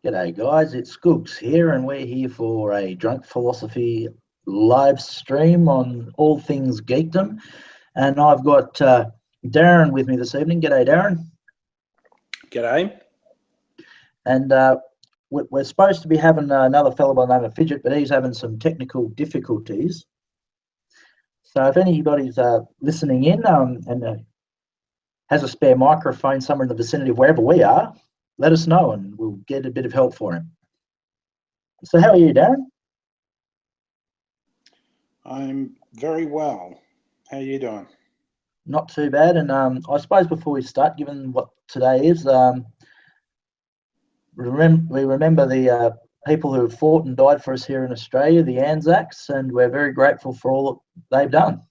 G'day guys, it's Gooks here and we're here for a Drunk Philosophy live stream on all things geekdom. And I've got Darren with me this evening. G'day Darren. G'day. And we're supposed to be having another fellow by the name of Fidget, but he's having some technical difficulties. So if anybody's listening in and has a spare microphone somewhere in the vicinity of wherever we are, let us know and we'll get a bit of help for him. So how are you, Darren? I'm very well. How are you doing? Not too bad. And I suppose before we start, given what today is, we remember the people who have fought and died for us here in Australia, the Anzacs, and we're very grateful for all that they've done.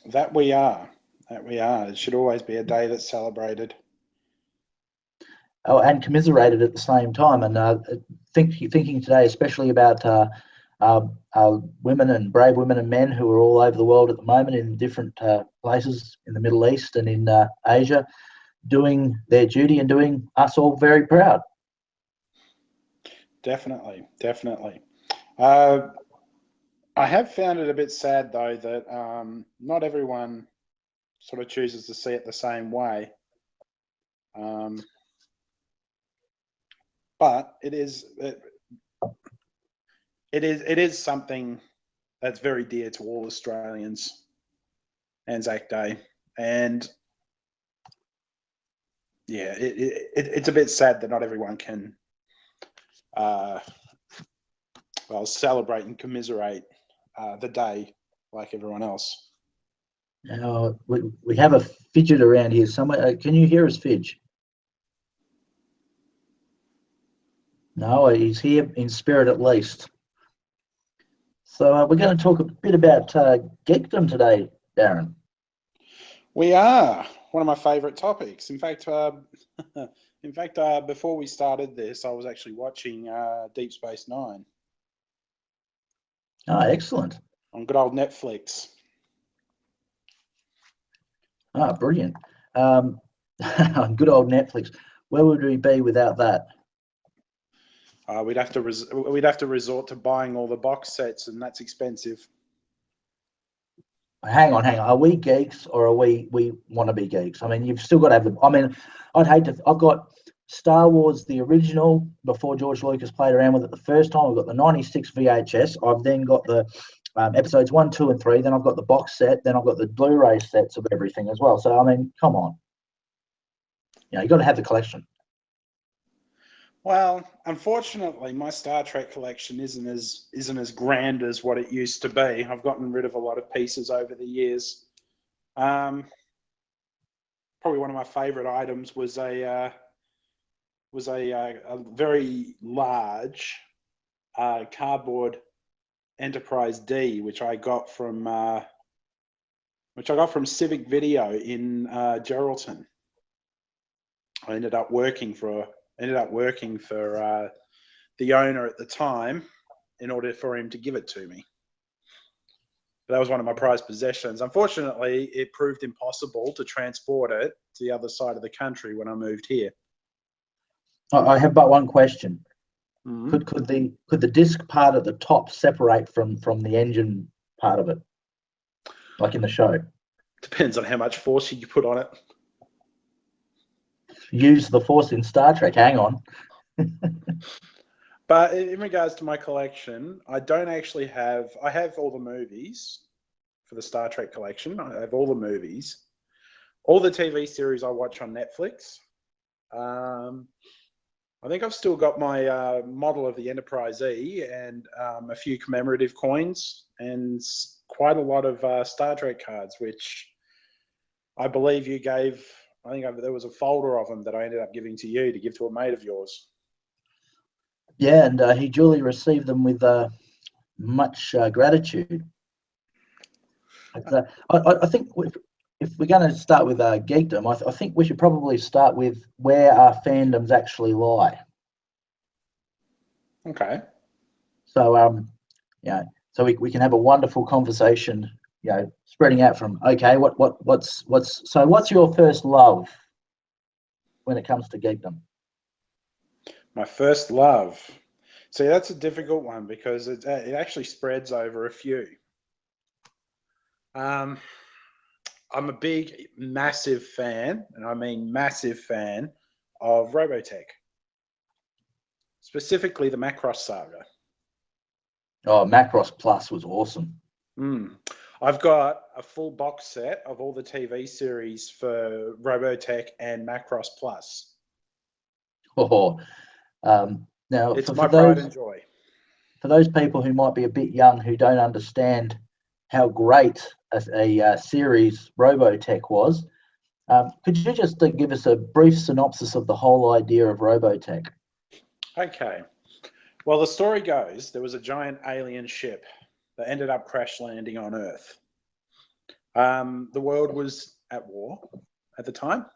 That we are. It should always be a day that's celebrated. Oh, and commiserated at the same time. And thinking today, especially about women and brave women and men who are all over the world at the moment in different places in the Middle East and in Asia, doing their duty and doing us all very proud. Definitely. I have found it a bit sad though that not everyone sort of chooses to see it the same way. But it is something that's very dear to all Australians, Anzac Day, and yeah, it's a bit sad that not everyone can celebrate and commiserate the day like everyone else. Now we have a Fidget around here somewhere. Can you hear us, Fidge? No, he's here in spirit at least. So we're going to talk a bit about geekdom today, Darren. We are one of my favourite topics. In fact, before we started this, I was actually watching Deep Space Nine. Oh, excellent. On good old Netflix. Ah, brilliant. Good old Netflix. Where would we be without that? We'd have to resort to buying all the box sets, and that's expensive. Hang on. Are we geeks or are we want to be geeks? I mean, you've still got to have the. I mean, I'd hate to. I've got Star Wars, the original, before George Lucas played around with it the first time. I've got the '96 VHS. I've then got the episodes 1, 2, and 3. Then I've got the box set. Then I've got the Blu-ray sets of everything as well. So I mean, come on. You got to have the collection. Well, unfortunately, my Star Trek collection isn't as grand as what it used to be. I've gotten rid of a lot of pieces over the years. Probably one of my favourite items was a very large cardboard Enterprise D, which I got from Civic Video in Geraldton. I ended up working for the owner at the time in order for him to give it to me. But that was one of my prized possessions. Unfortunately, it proved impossible to transport it to the other side of the country when I moved here. I have but one question. Mm-hmm. Could the disc part at the top separate from the engine part of it, like in the show? Depends on how much force you put on it. Use the force in Star Trek. Hang on. But in regards to my collection, I don't actually have. I have all the movies for the Star Trek collection. I have all the movies, all the TV series I watch on Netflix. I think I've still got my model of the Enterprise E and a few commemorative coins and quite a lot of Star Trek cards, which I believe you gave. I think there was a folder of them that I ended up giving to you to give to a mate of yours. Yeah, and he duly received them with much gratitude. I think if we're going to start with geekdom, I think we should probably start with where our fandoms actually lie. Okay. So so we can have a wonderful conversation. Spreading out from what's your first love when it comes to geekdom? My first love. See, that's a difficult one because it actually spreads over a few. I'm a big, massive fan, and I mean massive fan, of Robotech. Specifically the Macross saga. Oh, Macross Plus was awesome. I've got a full box set of all the TV series for Robotech and Macross Plus. Oh, now It's for my those, pride and joy. For those people who might be a bit young who don't understand how great a series Robotech was, could you just give us a brief synopsis of the whole idea of Robotech? Okay. Well, the story goes there was a giant alien ship that ended up crash landing on Earth. The world was at war at the time.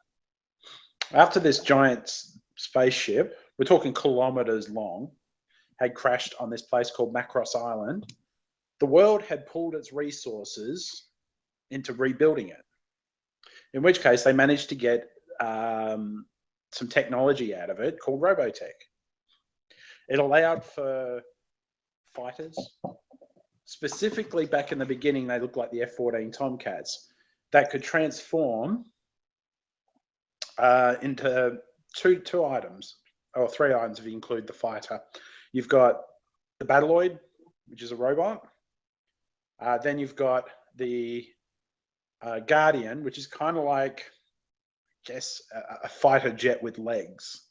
After this giant spaceship, we're talking kilometers long, had crashed on this place called Macross Island, the world had pulled its resources into rebuilding it. In which case, they managed to get some technology out of it called Robotech. It allowed for fighters. Specifically, back in the beginning, they looked like the F-14 Tomcats that could transform into two items, or three items if you include the fighter. You've got the Battloid, which is a robot. Then you've got the Guardian, which is kind of like, I guess, a fighter jet with legs.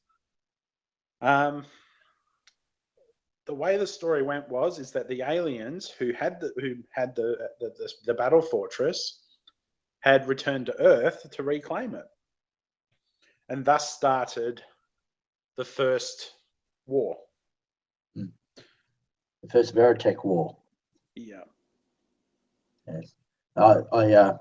The way the story went is that the aliens who had the battle fortress had returned to Earth to reclaim it, and thus started the first war. The first Veritech War. Yeah. Yes. I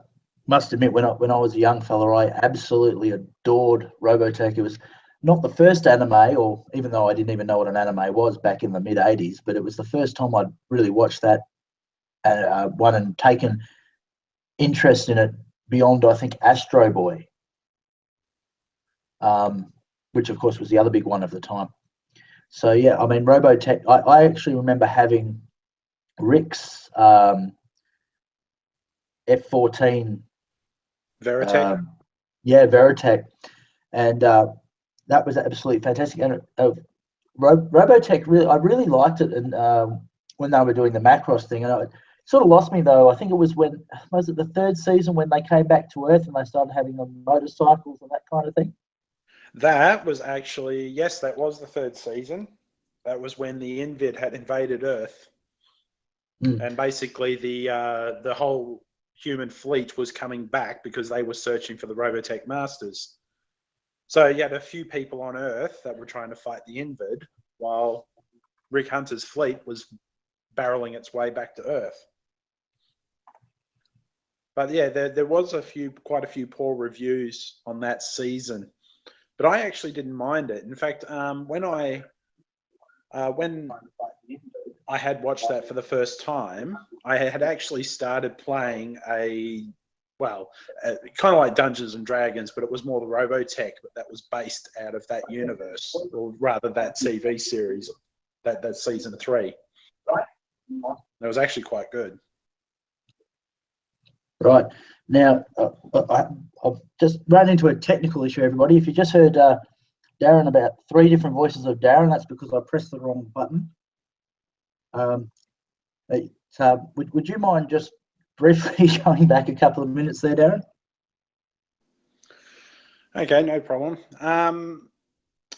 must admit, when I was a young fella, I absolutely adored Robotech. It was not the first anime, or even though I didn't even know what an anime was back in the mid '80s, but it was the first time I'd really watched that one and taken interest in it beyond, I think, Astro Boy, which of course was the other big one of the time. So yeah, I mean, Robotech. I actually remember having Rick's F-14 Veritech. Veritech, and that was absolutely fantastic. And Robotech, I really liked it. And when they were doing the Macross thing, and it sort of lost me though. I think it was the third season when they came back to Earth and they started having the motorcycles and that kind of thing. That was actually, yes, that was the third season. That was when the Invid had invaded Earth, and basically the whole human fleet was coming back because they were searching for the Robotech Masters. So you had a few people on Earth that were trying to fight the Invid, while Rick Hunter's fleet was barreling its way back to Earth. But yeah, there was quite a few poor reviews on that season, but I actually didn't mind it. In fact, when I had watched that for the first time, I had actually started playing kind of like Dungeons and Dragons, but it was more the Robotech, but that was based out of that universe, or rather that TV series, that season 3. That was actually quite good. Right. Now, I've just run into a technical issue, everybody. If you just heard Darren, about 3 different voices of Darren, that's because I pressed the wrong button. Would you mind just briefly going back a couple of minutes there, Darren? Okay, no problem.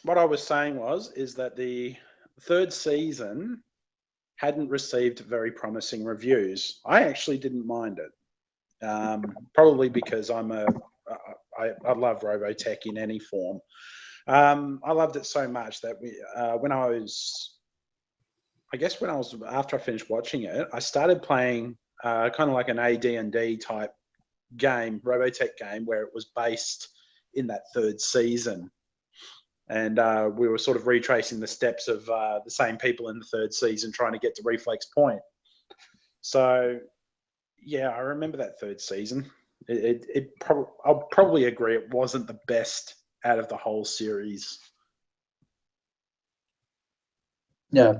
What I was saying is that the third season hadn't received very promising reviews. I actually didn't mind it. Probably because I love Robotech in any form. I loved it so much that after I finished watching it, I started playing kind of like an AD&D type game, Robotech game, where it was based in that third season. And we were sort of retracing the steps of the same people in the third season trying to get to Reflex Point. So yeah, I remember that third season. I'll probably agree it wasn't the best out of the whole series. Yeah.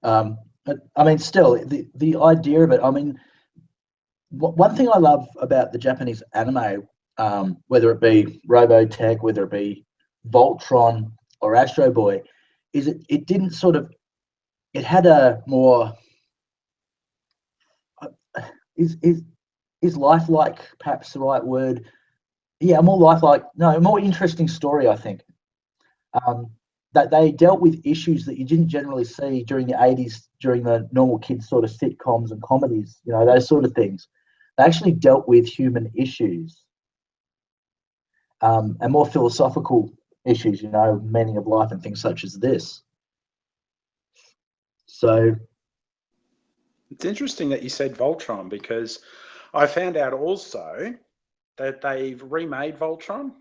I mean, still, the idea of it. I mean, one thing I love about the Japanese anime, whether it be Robotech, whether it be Voltron or Astro Boy, is it didn't sort of, it had a more is lifelike perhaps the right word? Yeah, more lifelike. No, a more interesting story, I think. Um, that they dealt with issues that you didn't generally see during the 80s, during the normal kids sort of sitcoms and comedies, those sort of things. They actually dealt with human issues, and more philosophical issues, meaning of life and things such as this. So It's interesting that you said Voltron, because I found out also that they've remade Voltron.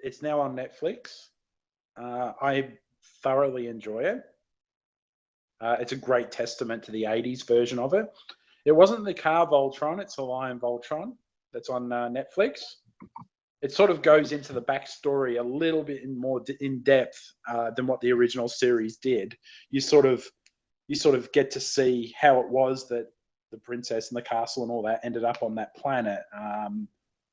It's now on Netflix. I thoroughly enjoy it. It's a great testament to the 80s version of it. It wasn't the car Voltron, it's the Lion Voltron that's on Netflix. It sort of goes into the backstory a little bit more in depth than what the original series did. You sort of get to see how it was that the princess and the castle and all that ended up on that planet.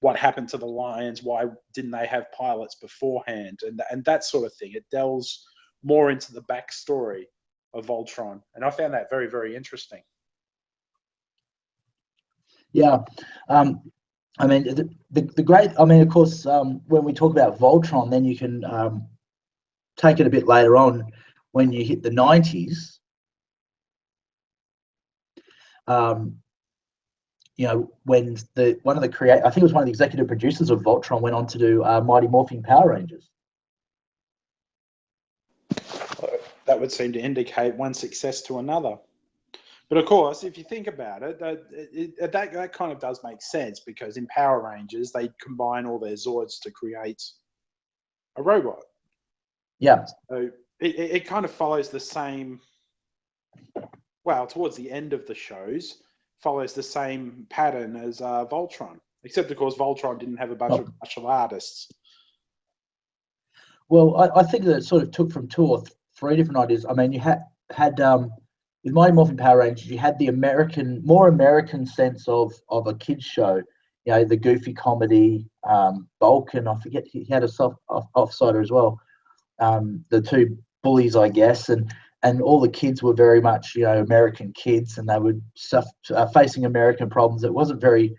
What happened to the lions? Why didn't they have pilots beforehand? And that sort of thing. It delves more into the backstory of Voltron, and I found that very, very interesting. yeah, I mean the great. I mean, of course, when we talk about Voltron, then you can take it a bit later on when you hit the 90s. When one of the I think it was one of the executive producers of Voltron went on to do Mighty Morphin Power Rangers. That would seem to indicate one success to another. But of course, if you think about it, that kind of does make sense, because in Power Rangers, they combine all their Zords to create a robot. Yeah. So it kind of follows the same, well, towards the end of the shows, follows the same pattern as Voltron, except of course Voltron didn't have a bunch of martial artists. Well, I think that it sort of took from 2 or 3 different ideas. I mean, you had with Mighty Morphin Power Rangers, you had the more American sense of a kids show. The goofy comedy. Vulcan, I forget, he had a soft offsider as well. The 2 bullies, I guess, and all the kids were very much American kids, and they were facing American problems. It wasn't very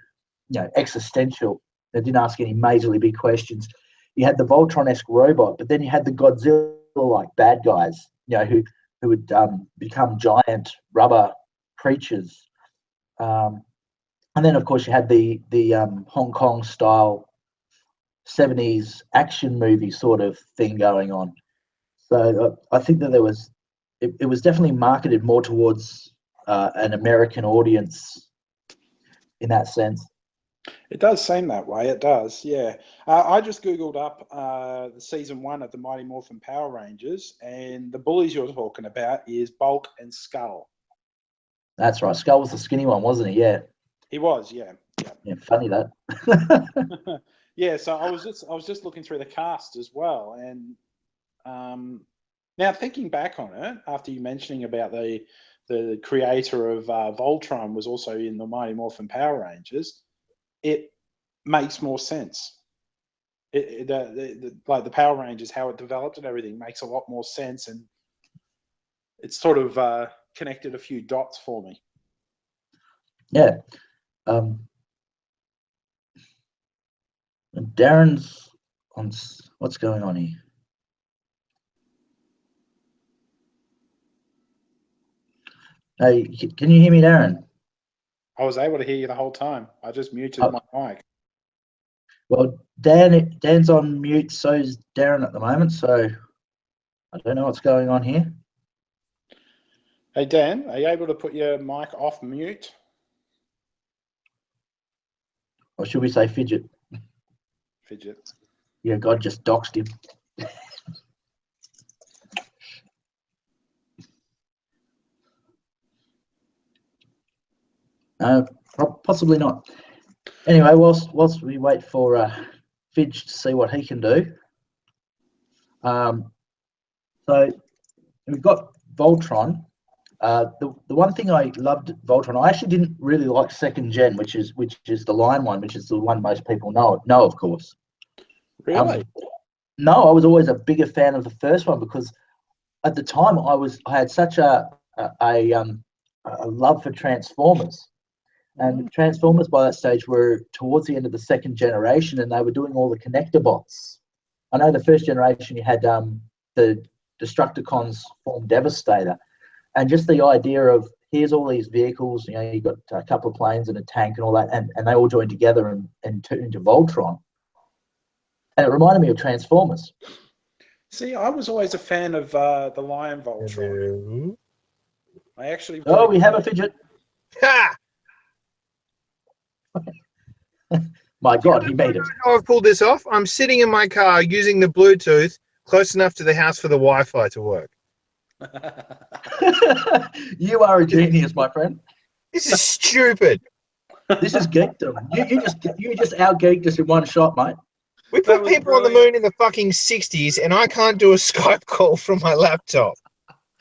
existential. They didn't ask any majorly big questions. You had the Voltron-esque robot, but then you had the Godzilla-like bad guys, who would become giant rubber creatures. And then, of course, you had the Hong Kong style 70s action movie sort of thing going on. So I think that it was definitely marketed more towards an American audience in that sense. It does seem that way. It does, yeah. I just Googled up the season 1 of the Mighty Morphin Power Rangers, and the bullies you're talking about is Bulk and Skull. That's right. Skull was the skinny one, wasn't he? Yeah. He was, yeah. Yeah, funny that. Yeah, so I was just looking through the cast as well, and now thinking back on it, after you mentioning about the creator of Voltron was also in the Mighty Morphin Power Rangers, it makes more sense. Like the Power Rangers, how it developed and everything makes a lot more sense, and it's sort of connected a few dots for me. Yeah. Darren's on. What's going on here? Hey, can you hear me, Darren? I was able to hear you the whole time. I just muted my mic. Well, Dan's on mute, so is Darren at the moment, so I don't know what's going on here. Hey, Dan, are you able to put your mic off mute? Or should we say Fidget? Fidget. Yeah, God just doxed him. Possibly not. Anyway, whilst we wait for Fidge to see what he can do, So we've got Voltron. The one thing I loved at Voltron, I actually didn't really like second gen, which is the Lion one, which is the one most people know, of course. Really? No, I was always a bigger fan of the first one because at the time I had such a love for Transformers. And Transformers by that stage were towards the end of the second generation, and they were doing all the connector bots. I know the first generation you had the Destructicons form Devastator, and just the idea of here's all these vehicles, you got a couple of planes and a tank and all that, and they all joined together and turned into Voltron. And it reminded me of Transformers. See, I was always a fan of the Lion Voltron. Hello? I actually. Oh, we have a fidget. Ha! My God, he made it. Oh, I've pulled this off. I'm sitting in my car using the Bluetooth close enough to the house for the Wi-Fi to work. You are a genius, my friend. This is stupid. This is geekdom. You just out-geeked us in one shot, mate. We That put was people on the brilliant. moon in the fucking 60s, and I can't do a Skype call from my laptop.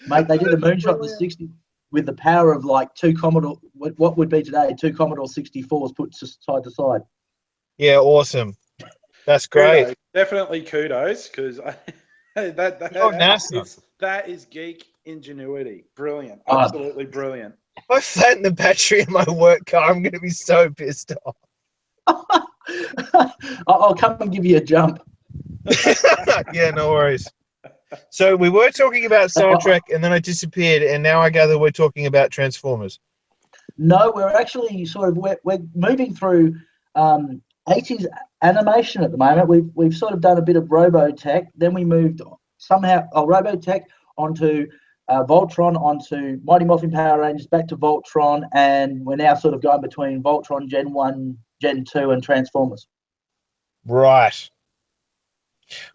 Mate, they did the moonshot in the 60s with the power of like two Commodore, what would be today, two Commodore 64s put side to side. Yeah, awesome. That's great. Kudos. Definitely kudos, because NASA. that is geek ingenuity. Brilliant. Oh. Absolutely brilliant. If I flatten the battery in my work car, I'm going to be so pissed off. I'll come and give you a jump. Yeah, no worries. So we were talking about Star Trek, and then I disappeared, and now I gather we're talking about Transformers. No, we're actually we're moving through 80s animation at the moment. We've sort of done a bit of Robotech, then we moved Robotech onto Voltron, onto Mighty Morphin Power Rangers, back to Voltron, and we're now sort of going between Voltron Gen 1, Gen 2, and Transformers. Right.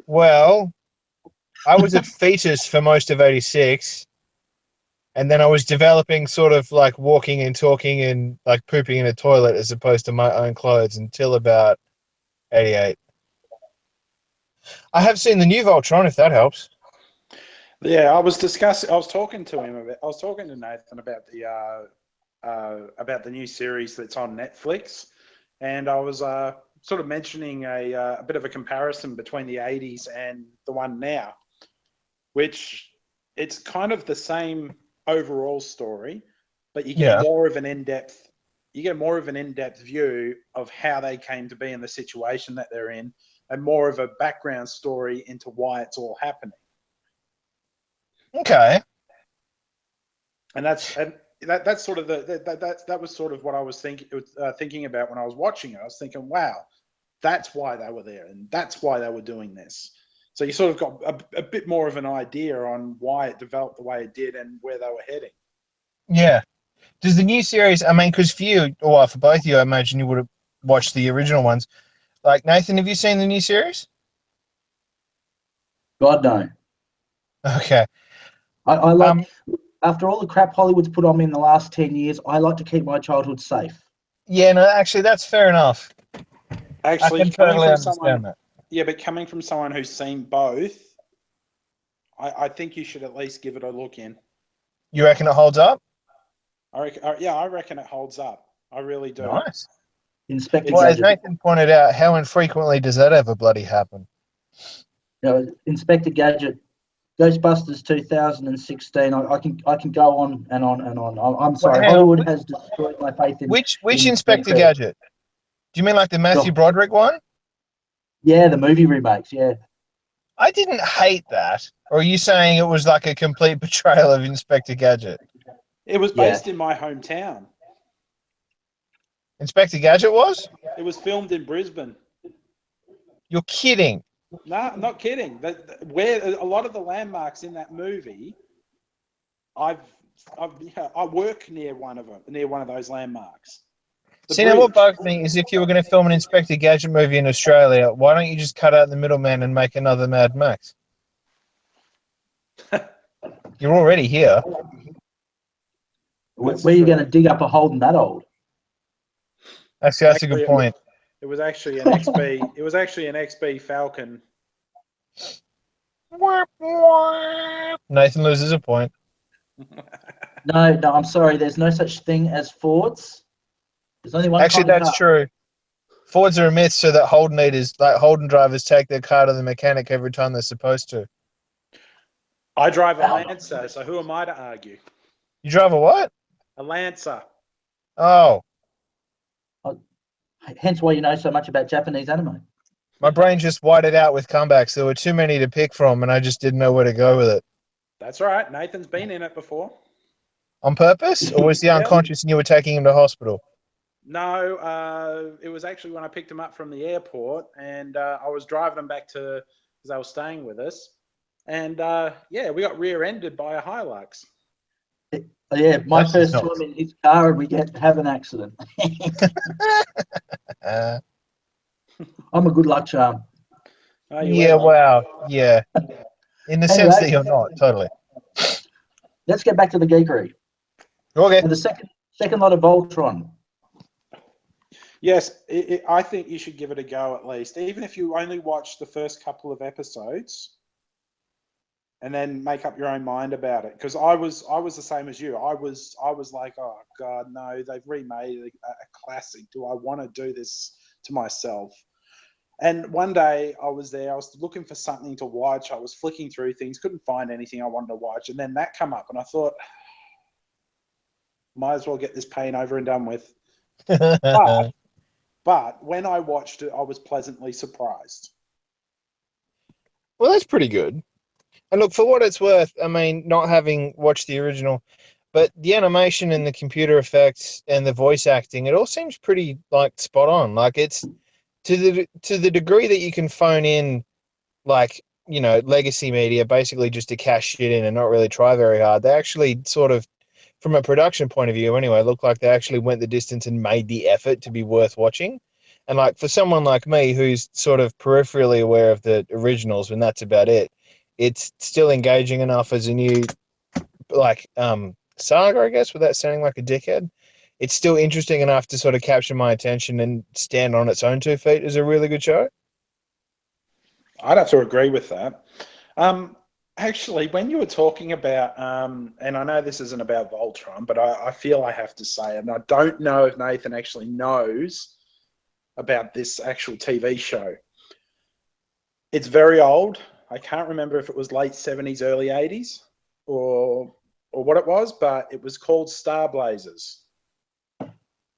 Well, I was a fetus for most of 86, and then I was developing sort of like walking and talking and like pooping in a toilet as opposed to my own clothes until about 88. I have seen the new Voltron, if that helps. Yeah, I was talking to Nathan about the new series that's on Netflix, and I was sort of mentioning a bit of a comparison between the 80s and the one now, which it's kind of the same overall story, but you get more of an in-depth view of how they came to be in the situation that they're in, and more of a background story into why it's all happening. Okay. And that's sort of that was sort of what I was thinking about when I was watching it. I was thinking, wow, that's why they were there, and that's why they were doing this. So you sort of got a bit more of an idea on why it developed the way it did and where they were heading. Yeah. Does the new series, I mean, because for you, or for both of you, I imagine you would have watched the original ones. Like, Nathan, have you seen the new series? God, no. Okay. I like, after all the crap Hollywood's put on me in the last 10 years, I like to keep my childhood safe. Yeah, no, actually, that's fair enough. Actually, I can totally understand that. Yeah, but coming from someone who's seen both, I think you should at least give it a look in. You reckon it holds up? I reckon it holds up. I really do. Nice. Inspector Well, as Gadget. Nathan pointed out, how infrequently does that ever bloody happen? Inspector Gadget, Ghostbusters 2016. I can go on and on and on. I'm sorry, Hollywood has destroyed my faith in. Which in Inspector Gadget? Do you mean like the Matthew Broderick one? Yeah, the movie remakes. Yeah. I didn't hate that. Or are you saying it was like a complete betrayal of Inspector Gadget? It was based in my hometown. Inspector Gadget was? It was filmed in Brisbane. You're kidding. No, I'm not kidding. Where a lot of the landmarks in that movie, I work near one of those landmarks. See, now what bugs me is if you were going to film an Inspector Gadget movie in Australia, why don't you just cut out the middleman and make another Mad Max? You're already here. Where are you going to dig up a Holden that old? That's a good point. It was actually an XB. It was actually an XB Falcon. Nathan loses a point. No, I'm sorry. There's no such thing as Fords. There's only one Actually, kind of that's car. true. Fords are a myth, so that Holden drivers take their car to the mechanic every time they're supposed to. I drive a Lancer, so who am I to argue? You drive a what? A Lancer. Oh, Hence why you know so much about Japanese anime. my brain just whited out with comebacks. There were too many to pick from, and I just didn't know where to go with it. That's right. Nathan's been in it before. On purpose, or was he unconscious and you were taking him to hospital? No, it was actually when I picked him up from the airport, and I was driving him back to because they were staying with us, and we got rear-ended by a Hilux. Yeah, my That's first just time in his car, and we have an accident. I'm a good luck charm. Oh, you Yeah, ever? wow. Yeah. In the sense that Anyway, you're not, totally. let's get back to the geekery. Okay. And the second lot of Voltron. Yes, I think you should give it a go at least, even if you only watch the first couple of episodes, and then make up your own mind about it. Because I was the same as you. I was like, oh God, no, they've remade a classic. Do I want to do this to myself? And one day I was there, I was looking for something to watch. I was flicking through things, couldn't find anything I wanted to watch. And then that came up and I thought, might as well get this pain over and done with. But when I watched it, I was pleasantly surprised. Well, that's pretty good. And look, for what it's worth, I mean, not having watched the original, but the animation and the computer effects and the voice acting, it all seems pretty like spot on. Like it's to the degree that you can phone in like, legacy media basically just to cash shit in and not really try very hard. They actually sort of, from a production point of view anyway, look like they actually went the distance and made the effort to be worth watching. And like for someone like me who's sort of peripherally aware of the originals and that's about it, it's still engaging enough as a new saga, I guess, without sounding like a dickhead. It's still interesting enough to sort of capture my attention and stand on its own 2 feet as a really good show. I'd have to agree with that. Actually, when you were talking about, and I know this isn't about Voltron, but I feel I have to say it, and I don't know if Nathan actually knows about this actual TV show. It's very old. I can't remember if it was late 70s, early 80s, or what it was, but it was called Star Blazers.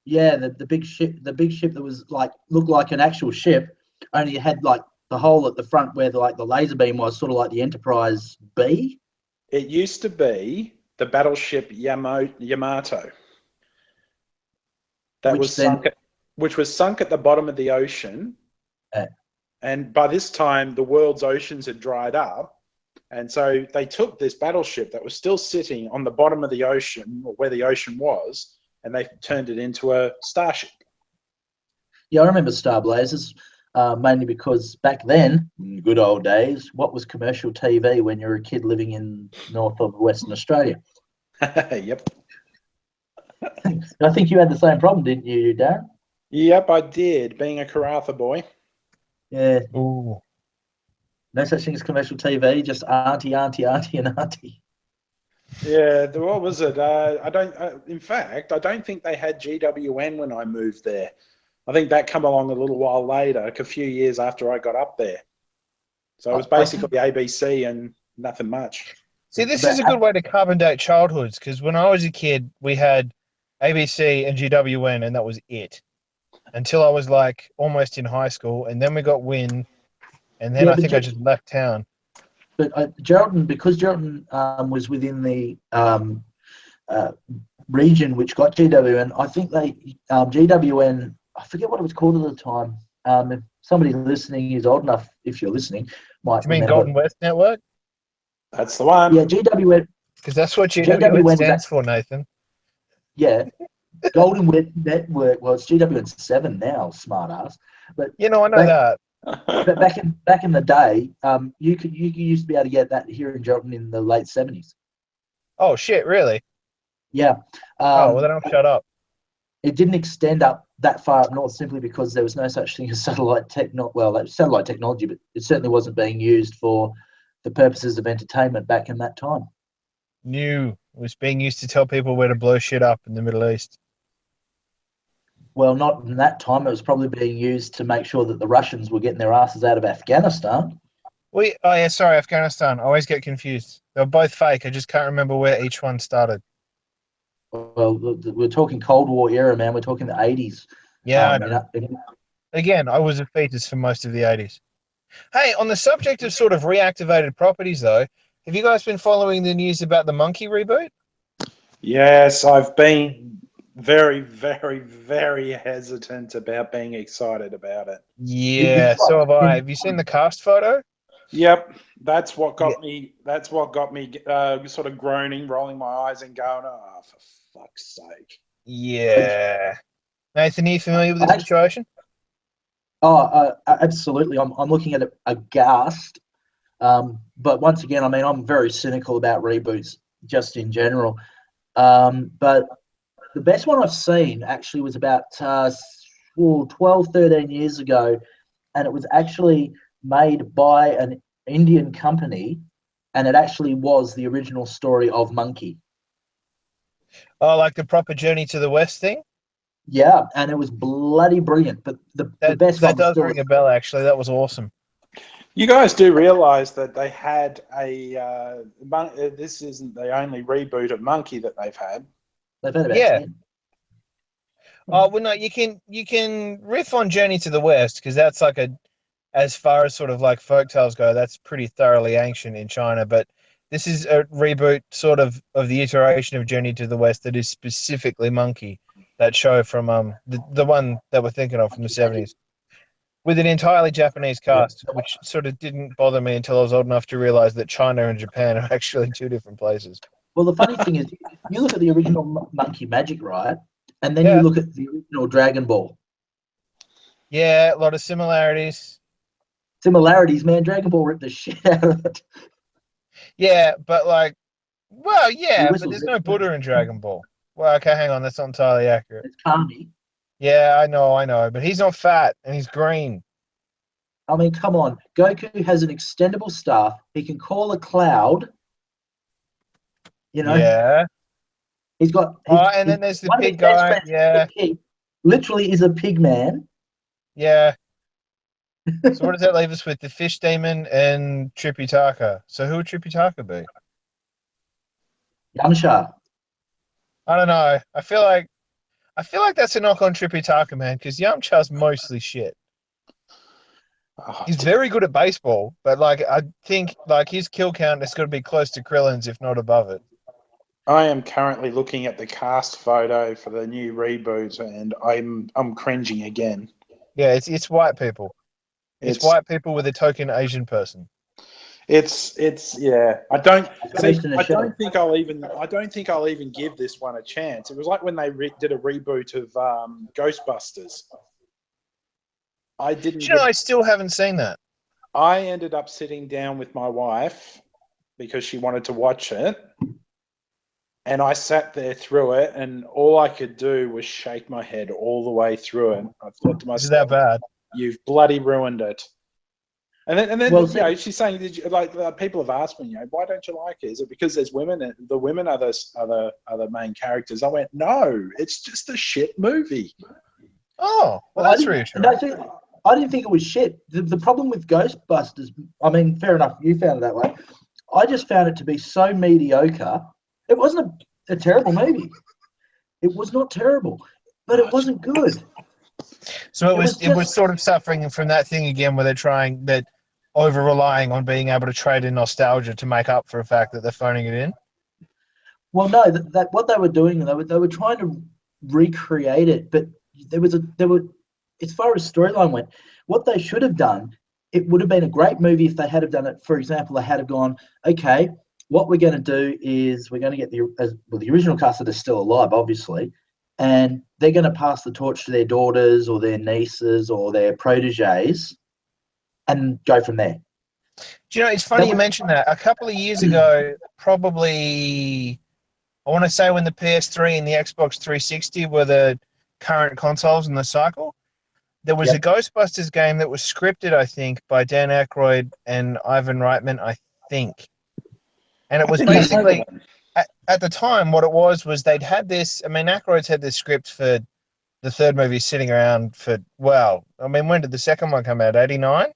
Yeah, the big ship that was looked like an actual ship, only it had like the hole at the front where the laser beam was, sort of like the Enterprise B. It used to be the battleship Yamato. Which was sunk at the bottom of the ocean. And by this time, the world's oceans had dried up. And so they took this battleship that was still sitting on the bottom of the ocean, or where the ocean was, and they turned it into a starship. Yeah, I remember Star Blazers, mainly because back then, in the good old days, what was commercial TV when you were a kid living in north of Western Australia? Yep. I think you had the same problem, didn't you, Darren? Yep, I did, being a Karatha boy. Yeah. Ooh. No such thing as commercial TV, just auntie, auntie, auntie, and auntie. Yeah, what was it? In fact, I don't think they had GWN when I moved there. I think that came along a little while later, a few years after I got up there. So it was basically ABC and nothing much. See, this is a good way to carbon date childhoods, because when I was a kid, we had ABC and GWN, and that was it. Until I was almost in high school, and then we got Win, and then I think I just left town. But because Geraldton was within the region which got GWN, I think GWN, I forget what it was called at the time. If somebody listening is old enough, if you're listening, might Do you mean remember. Golden West Network? That's the one. Yeah, GWN. Because that's what GWN stands for, Nathan. Yeah. Golden West Network, well, it's GWN7 now, smart ass. But I know that. But back in the day, you used to be able to get that here in Geraldton in the late 70s. Oh shit! Really? Yeah. Well, then I'll shut up. It didn't extend up that far up north simply because there was no such thing as satellite technology, but it certainly wasn't being used for the purposes of entertainment back in that time. New was being used to tell people where to blow shit up in the Middle East. Well, not in that time. It was probably being used to make sure that the Russians were getting their asses out of Afghanistan. Oh yeah, sorry, Afghanistan. I always get confused. They were both fake. I just can't remember where each one started. Well, we're talking Cold War era, man. We're talking the 80s. Yeah, I know. Again, I was a fetus for most of the 80s. Hey, on the subject of sort of reactivated properties, though, have you guys been following the news about the Monkey reboot? Yes, I've been very, very, very hesitant about being excited about it. Yeah, so have I. Have you seen the cast photo? Yep, that's what got me. That's what got me sort of groaning, rolling my eyes, and going, "Oh, for fuck's sake!" Yeah. Nathan, are you familiar with the situation? Oh, absolutely. I'm looking at it aghast. But once again, I mean, I'm very cynical about reboots just in general. But the best one I've seen actually was about 12, 13 years ago. And it was actually made by an Indian company. And it actually was the original story of Monkey. Oh, like the proper Journey to the West thing? Yeah, and it was bloody brilliant. But the best one that was does still ring a bell, actually. That was awesome. You guys do realize that they had this isn't the only reboot of Monkey that they've had. They've had about 10. Oh well, no, you can riff on Journey to the West because that's like as far as sort of like folktales go, that's pretty thoroughly ancient in China. But this is a reboot sort of the iteration of Journey to the West that is specifically Monkey, that show from the one that we're thinking of from the 70s. With an entirely Japanese cast, which sort of didn't bother me until I was old enough to realize that China and Japan are actually two different places. Well, the funny thing is, you look at the original Monkey Magic, right? And then you look at the original Dragon Ball. Yeah, a lot of similarities. Similarities, man. Dragon Ball ripped the shit out of it. Yeah, but like, well, yeah, but there's no Buddha in Dragon Ball. Well, okay, hang on, that's not entirely accurate. It's Kami. Yeah, I know, but he's not fat and he's green. I mean, come on. Goku has an extendable staff. He can call a cloud. You know? Yeah. He's got. And then there's the pig guy. Yeah. Pig, literally is a pig man. Yeah. So what does that leave us with? The fish demon and Tripitaka. So who would Tripitaka be? Yamcha. I don't know. I feel like that's a knock on Tripitaka, man, because Yamcha's mostly shit. He's very good at baseball, but like I think like his kill count has got to be close to Krillin's, if not above it. I am currently looking at the cast photo for the new reboot, and I'm cringing again. Yeah, it's white people. It's white people with a token Asian person. It's yeah. I don't think I'll even give this one a chance. It was like when they did a reboot of Ghostbusters. I didn't. I still haven't seen that. I ended up sitting down with my wife because she wanted to watch it, and I sat there through it, and all I could do was shake my head all the way through it. I thought to myself, "Is that bad? You've bloody ruined it." And then well, she's saying, "Did you like?" People have asked me, why don't you like it? Is it because there's women? And the women are the main characters. I went, no, it's just a shit movie. Oh, well, that's reassuring. I didn't think it was shit. The problem with Ghostbusters, I mean, fair enough, you found it that way. I just found it to be so mediocre. It wasn't a terrible movie. It was not terrible, but it wasn't good. So it was sort of suffering from that thing again where they're trying that over relying on being able to trade in nostalgia to make up for the fact that they're phoning it in. Well, no, that what they were doing, they were trying to recreate it, but there were as far as storyline went, what they should have done, it would have been a great movie if they had have done it. For example, they had have gone, okay, what we're going to do is we're going to get the original cast that is still alive, obviously, and they're going to pass the torch to their daughters or their nieces or their proteges and go from there. Do you know, it's funny you mentioned that. A couple of years ago, probably, I want to say when the PS3 and the Xbox 360 were the current consoles in the cycle, there was a Ghostbusters game that was scripted, I think, by Dan Aykroyd and Ivan Reitman, I think. And it I was think that's basically, excellent. at the time, what it was they'd had this. I mean, Aykroyd's had this script for the third movie sitting around for, well, I mean, when did the second one come out? 89?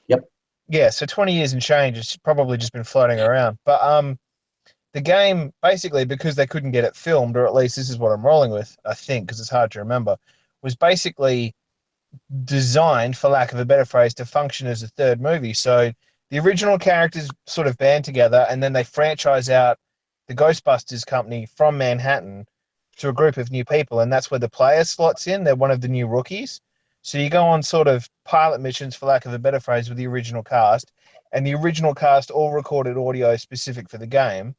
Yep. Yeah, so 20 years and change. It's probably just been floating around. But the game, basically, because they couldn't get it filmed, or at least this is what I'm rolling with, I think, because it's hard to remember, was basically designed, for lack of a better phrase, to function as a third movie. So the original characters sort of band together, and then they franchise out the Ghostbusters company from Manhattan to a group of new people, and that's where the player slots in. They're one of the new rookies. So you go on sort of pilot missions, for lack of a better phrase, with the original cast, and the original cast all recorded audio specific for the game.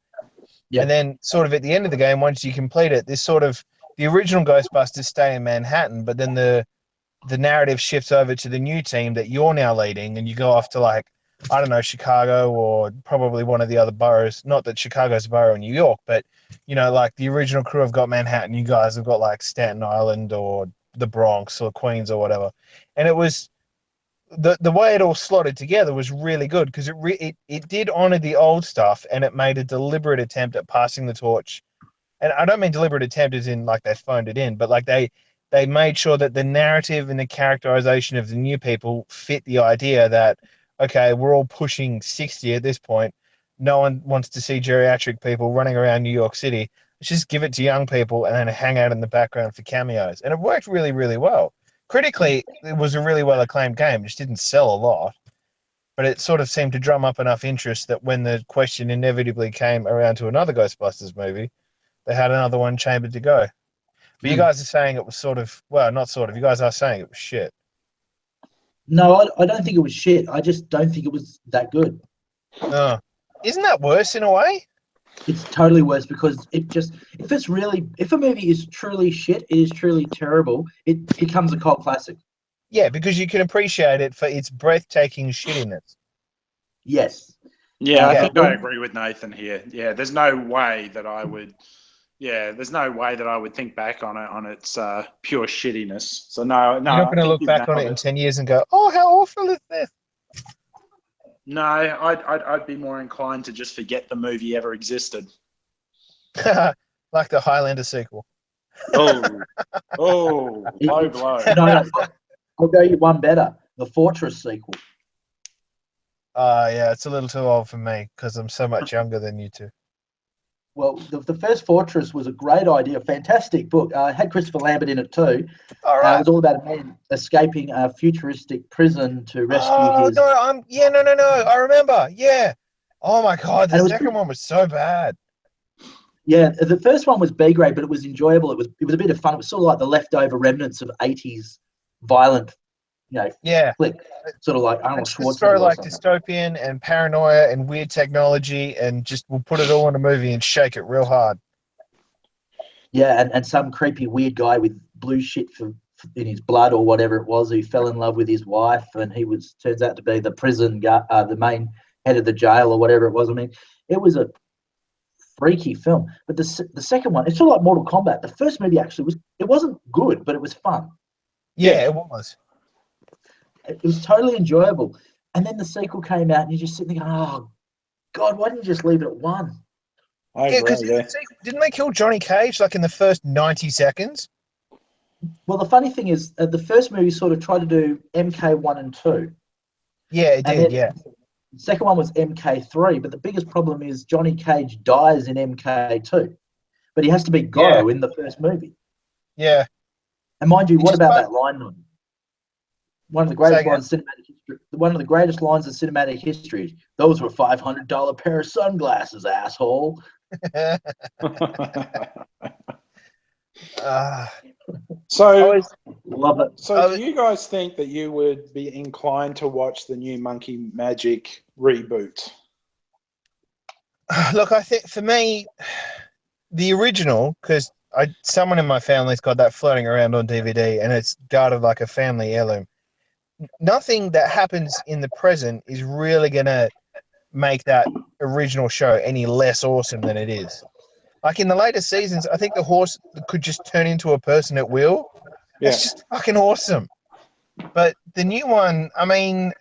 Yep. And then sort of at the end of the game, once you complete it, this sort of the original Ghostbusters stay in Manhattan, but then the narrative shifts over to the new team that you're now leading, and you go off to, like, I don't know, Chicago or probably one of the other boroughs. Not that Chicago's a borough in New York, but, you know, like the original crew have got Manhattan. You guys have got like Staten Island or the Bronx or Queens or whatever. And it was the way it all slotted together was really good because it did honor the old stuff, and it made a deliberate attempt at passing the torch. And I don't mean deliberate attempt as in like they phoned it in, but like they made sure that the narrative and the characterization of the new people fit the idea that, okay, we're all pushing 60 at this point. No one wants to see geriatric people running around New York City. Let's just give it to young people and then hang out in the background for cameos. And it worked really, really well. Critically, it was a really well acclaimed game. It just didn't sell a lot. But it sort of seemed to drum up enough interest that when the question inevitably came around to another Ghostbusters movie, they had another one chambered to go. But you guys are saying it was sort of, well, not sort of, you guys are saying it was shit. No, I don't think it was shit. I just don't think it was that good. Oh. Isn't that worse in a way? It's totally worse because if a movie is truly shit, it is truly terrible, it becomes a cult classic. Yeah, because you can appreciate it for its breathtaking shittiness. Yes. Yeah, I Yeah. think I agree with Nathan here. Yeah, there's no way that I would. Yeah, there's no way that I would think back on it on its pure shittiness. So no, You're not going to look back on it in 10 years and go, "Oh, how awful is this?" No, I'd be more inclined to just forget the movie ever existed. Like the Highlander sequel. Oh, low blow. No, I'll go you one better. The Fortress sequel. Yeah, it's a little too old for me because I'm so much younger than you two. Well, the first Fortress was a great idea, fantastic book. It had Christopher Lambert in it too. All right. It was all about a man escaping a futuristic prison to rescue his. No, I remember. Yeah. Oh my God, the second one was so bad. Yeah, the first one was B grade, but it was enjoyable. It was a bit of fun. It was sort of like the leftover remnants of 80s violent, flick. Sort of like Arnold Schwarzenegger. Just throw like dystopian and paranoia and weird technology, and just we'll put it all in a movie and shake it real hard. Yeah, and some creepy weird guy with blue shit in his blood or whatever it was, who fell in love with his wife, and he turns out to be the prison guy, the main head of the jail or whatever it was. I mean, it was a freaky film. But the second one, it's sort of like Mortal Kombat. The first movie actually wasn't good, but it was fun. Yeah, it was. It was totally enjoyable. And then the sequel came out, and you just sit thinking, oh, God, why didn't you just leave it at one? Because didn't they kill Johnny Cage like in the first 90 seconds? Well, the funny thing is, the first movie sort of tried to do MK1 and 2. Yeah, it did, yeah. The second one was MK3, but the biggest problem is Johnny Cage dies in MK2. But he has to be Goro in the first movie. Yeah. And mind you, what about that line? One of the greatest lines in cinematic history. One of the greatest lines in cinematic history. Those were $500 pair of sunglasses, asshole. So love it. So do you guys think that you would be inclined to watch the new Monkey Magic reboot? Look, I think for me, the original, because someone in my family's got that floating around on DVD, and it's guarded like a family heirloom. Nothing that happens in the present is really going to make that original show any less awesome than it is. Like in the later seasons, I think the horse could just turn into a person at will. Yeah. It's just fucking awesome. But the new one, I mean,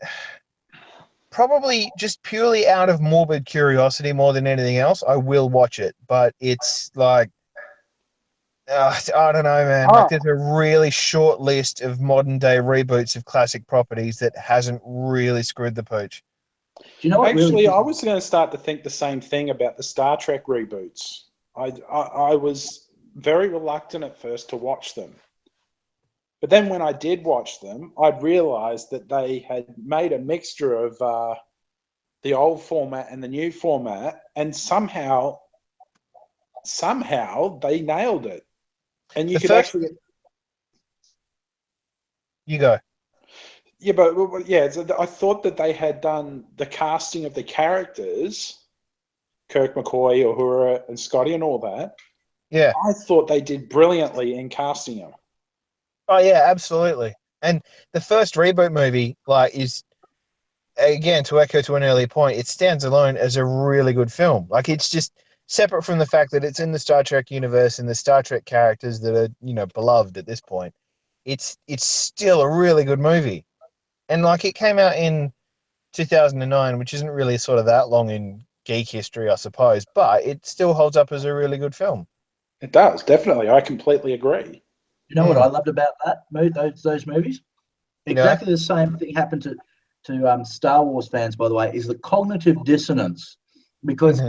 probably just purely out of morbid curiosity more than anything else, I will watch it. But it's like, I don't know, man. Like, there's a really short list of modern day reboots of classic properties that hasn't really screwed the pooch. Do you know what Actually, really? I was going to start to think the same thing about the Star Trek reboots. I was very reluctant at first to watch them. But then when I did watch them, I realised that they had made a mixture of the old format and the new format, and somehow they nailed it. And you The could first- actually... You go. Yeah, but yeah, I thought that they had done the casting of the characters, Kirk McCoy, Uhura, and Scotty, and all that. Yeah. I thought they did brilliantly in casting them. Oh yeah, absolutely. And the first reboot movie, like, is, again, to echo to an earlier point, it stands alone as a really good film. Like, it's just separate from the fact that it's in the Star Trek universe and the Star Trek characters that are, you know, beloved at this point. It's still a really good movie. And like, it came out in 2009, which isn't really sort of that long in geek history, I suppose, but it still holds up as a really good film. It does, definitely. I completely agree. You know what I loved about those movies? Yeah. Exactly the same thing happened to Star Wars fans, by the way, is the cognitive dissonance, because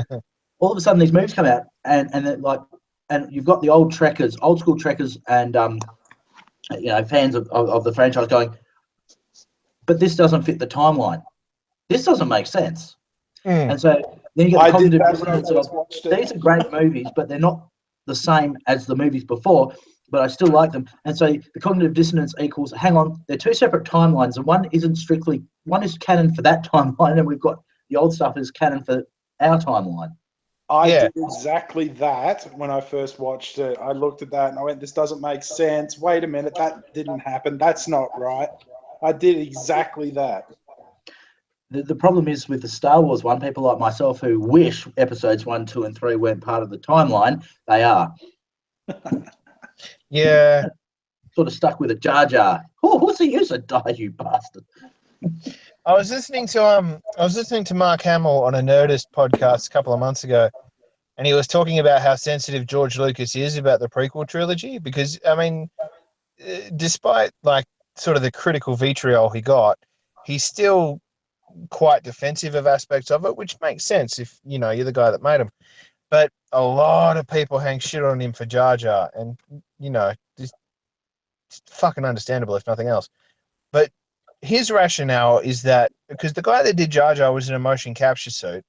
all of a sudden these movies come out and you've got the old school Trekkers, and fans of the franchise going, but this doesn't fit the timeline. This doesn't make sense. And so then you get the cognitive dissonance of, these are great movies, but they're not the same as the movies before, but I still like them. And so the cognitive dissonance equals, hang on, they're two separate timelines, and one is canon for that timeline, and we've got the old stuff is canon for our timeline. I did exactly that when I first watched it. I looked at that and I went, this doesn't make sense. Wait a minute, that didn't happen. That's not right. I did exactly that. The problem is with the Star Wars one, people like myself who wish episodes 1, 2, and 3 weren't part of the timeline, they are. Yeah. Sort of stuck with a Jar Jar. Oh, what's the use of die, you bastard? I was listening to Mark Hamill on a Nerdist podcast a couple of months ago, and he was talking about how sensitive George Lucas is about the prequel trilogy, because, I mean, despite like sort of the critical vitriol he got, he's still quite defensive of aspects of it, which makes sense if, you know, you're the guy that made him. But a lot of people hang shit on him for Jar Jar, and, you know, just fucking understandable if nothing else. But his rationale is that because the guy that did Jar Jar was in a motion capture suit,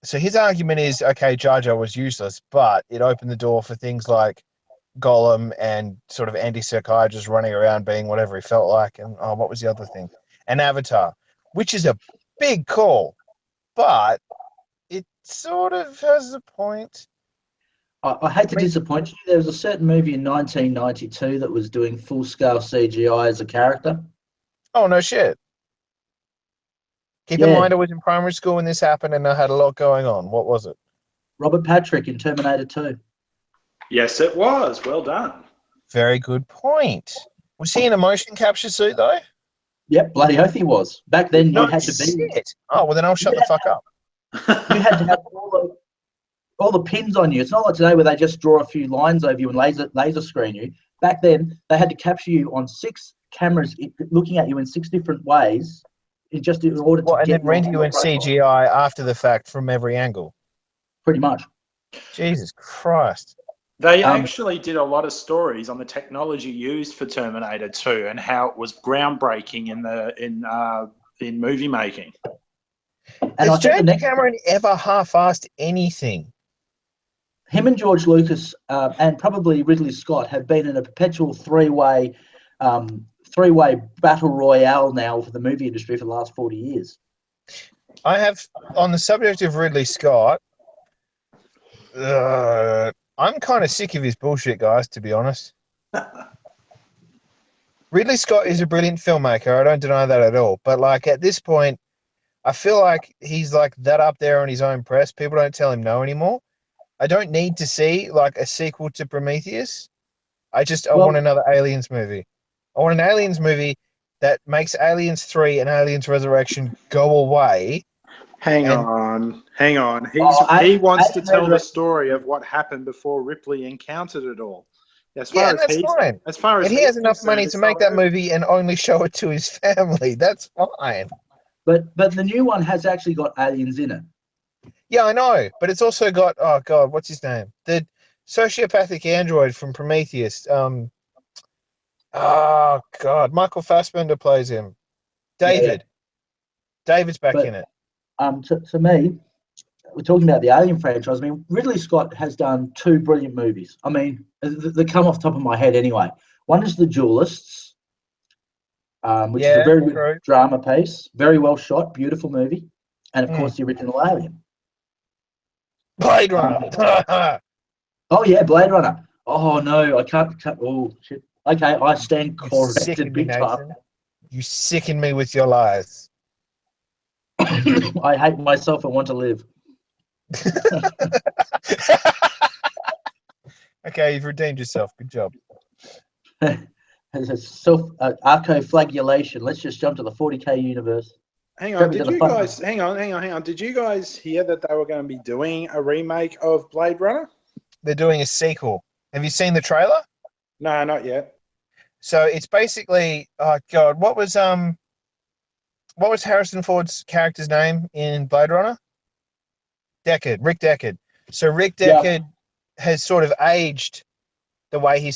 so his argument is, okay, Jar Jar was useless, but it opened the door for things like Gollum and sort of anti-psychiatrist running around being whatever he felt like, and what was the other thing? And Avatar, which is a big call, but it sort of has a point. I hate to disappoint you. There was a certain movie in 1992 that was doing full-scale CGI as a character. Oh, no shit. Keep in mind I was in primary school when this happened and I had a lot going on. What was it? Robert Patrick in Terminator 2. Yes, it was. Well done. Very good point. Was he in a motion capture suit, though? Yep, bloody oath he was. Back then, you had to be... Oh, well, then I'll shut the fuck up. You had to have all the pins on you. It's not like today where they just draw a few lines over you and laser screen you. Back then, they had to capture you on 6 cameras looking at you in 6 different ways in order to and get then render you in CGI after the fact from every angle. Pretty much. Jesus Christ. They actually did a lot of stories on the technology used for Terminator 2 and how it was groundbreaking in movie making. And Has James Cameron ever half-assed anything? Him and George Lucas and probably Ridley Scott have been in a perpetual three-way battle royale now for the movie industry for the last 40 years. I have, on the subject of Ridley Scott, I'm kind of sick of his bullshit, guys, to be honest. Ridley Scott is a brilliant filmmaker. I don't deny that at all. But, like, at this point, I feel like he's, like, that up there on his own press. People don't tell him no anymore. I don't need to see, like, a sequel to Prometheus. I want another Aliens movie. I want an Aliens movie that makes Aliens 3 and Aliens Resurrection go away. Hang And- on. Oh, He wants to Alien tell the Resurrection- story of what happened before Ripley encountered it all. As Yeah, far and as that's he's, fine. as far as And he he's has enough concerned, money it's to make not that over. movie and only show it to his family. That's fine. But the new one has actually got aliens in it. Yeah, I know. But it's also got, oh God, what's his name? The sociopathic android from Prometheus. Oh God, Michael Fassbender plays him. David. David's back But in it. to me, we're talking about the Alien franchise. I mean, Ridley Scott has done 2 brilliant movies. I mean, they come off the top of my head anyway. One is The Duelists, which is a Yeah, very good true. drama piece, very well shot, beautiful movie, and of Mm. course the original Alien. Blade Runner. Oh yeah, Blade Runner. Oh no, I can't. Oh shit. Okay, I stand You corrected sicken me, big time. Nathan. You sicken me with your lies. I hate myself and want to live. Okay, you've redeemed yourself. Good job. It's a self arco-flagellation. Let's just jump to the 40k universe. Hang Strap on, me to did the you front. guys hang on? Did you guys hear that they were going to be doing a remake of Blade Runner? They're doing a sequel. Have you seen the trailer? No, not yet. So it's basically, oh God, what was Harrison Ford's character's name in Blade Runner? Deckard, Rick Deckard. So Rick Deckard has sort of aged the way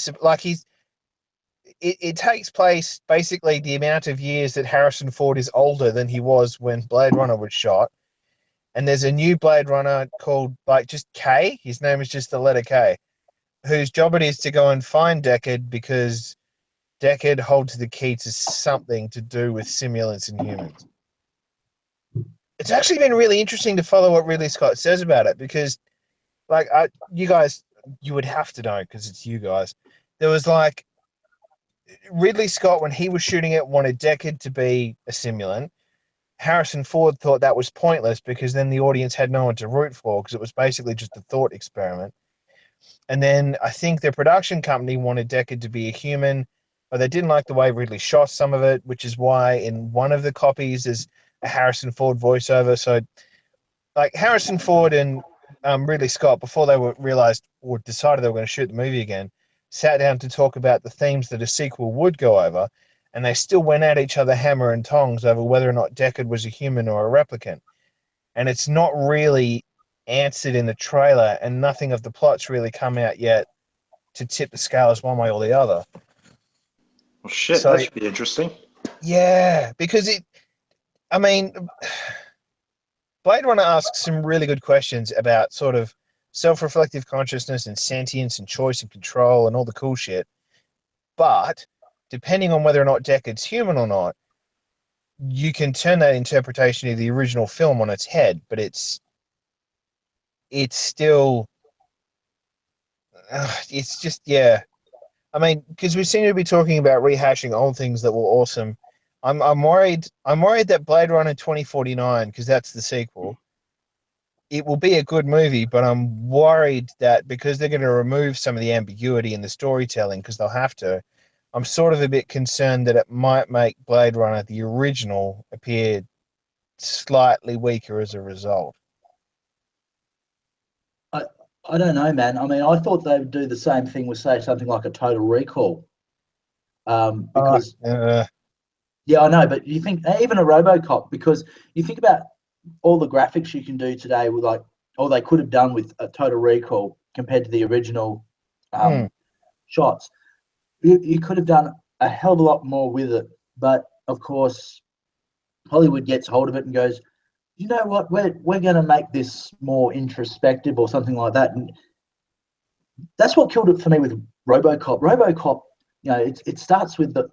it takes place basically the amount of years that Harrison Ford is older than he was when Blade Runner was shot. And there's a new Blade Runner called just K. His name is just the letter K, whose job it is to go and find Deckard because Deckard holds the key to something to do with simulants and humans. It's actually been really interesting to follow what Ridley Scott says about it because, you guys, you would have to know because it's you guys. There was Ridley Scott, when he was shooting it, wanted Deckard to be a simulant. Harrison Ford thought that was pointless because then the audience had no one to root for because it was basically just a thought experiment. And then I think the production company wanted Deckard to be a human, but they didn't like the way Ridley shot some of it, which is why in one of the copies there's a Harrison Ford voiceover. So, Harrison Ford and Ridley Scott, before they realized or decided they were going to shoot the movie again, sat down to talk about the themes that a sequel would go over, and they still went at each other hammer and tongs over whether or not Deckard was a human or a replicant. And it's not really answered in the trailer, and nothing of the plot's really come out yet to tip the scales one way or the other. Well, shit, So, that should be interesting. yeah, because Blade Runner asks some really good questions about sort of self-reflective consciousness and sentience and choice and control and all the cool shit. But depending on whether or not Deckard's human or not, you can turn that interpretation of the original film on its head. But it's still, it's just, yeah. I mean, because we seem to be talking about rehashing old things that were awesome. I'm worried that Blade Runner 2049, because that's the sequel, it will be a good movie, but I'm worried that because they're going to remove some of the ambiguity in the storytelling, because they'll have to, I'm sort of a bit concerned that it might make Blade Runner, the original, appear slightly weaker as a result. I don't know, man. I mean, I thought they would do the same thing with, say, something like a Total Recall. Because yeah, I know, but you think even a RoboCop, because you think about all the graphics you can do today with all they could have done with a Total Recall compared to the original shots. You could have done a hell of a lot more with it, but of course, Hollywood gets hold of it and goes, you know what, we're going to make this more introspective or something like that, and that's what killed it for me with RoboCop. RoboCop, it starts with the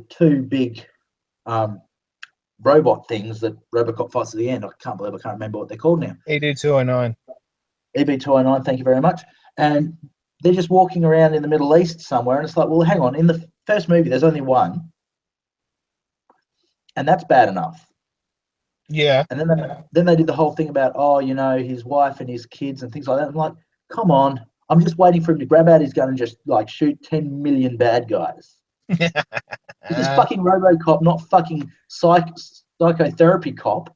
2 big robot things that RoboCop fights at the end. I can't remember what they're called now. ED209. EB209, thank you very much. And they're just walking around in the Middle East somewhere, and it's like, well, hang on. In the first movie, there's only one, and that's bad enough. Yeah. And then they did the whole thing about, his wife and his kids and things like that. I'm like, come on. I'm just waiting for him to grab out his gun and just shoot 10 million bad guys. He's just fucking RoboCop, not fucking psychotherapy cop.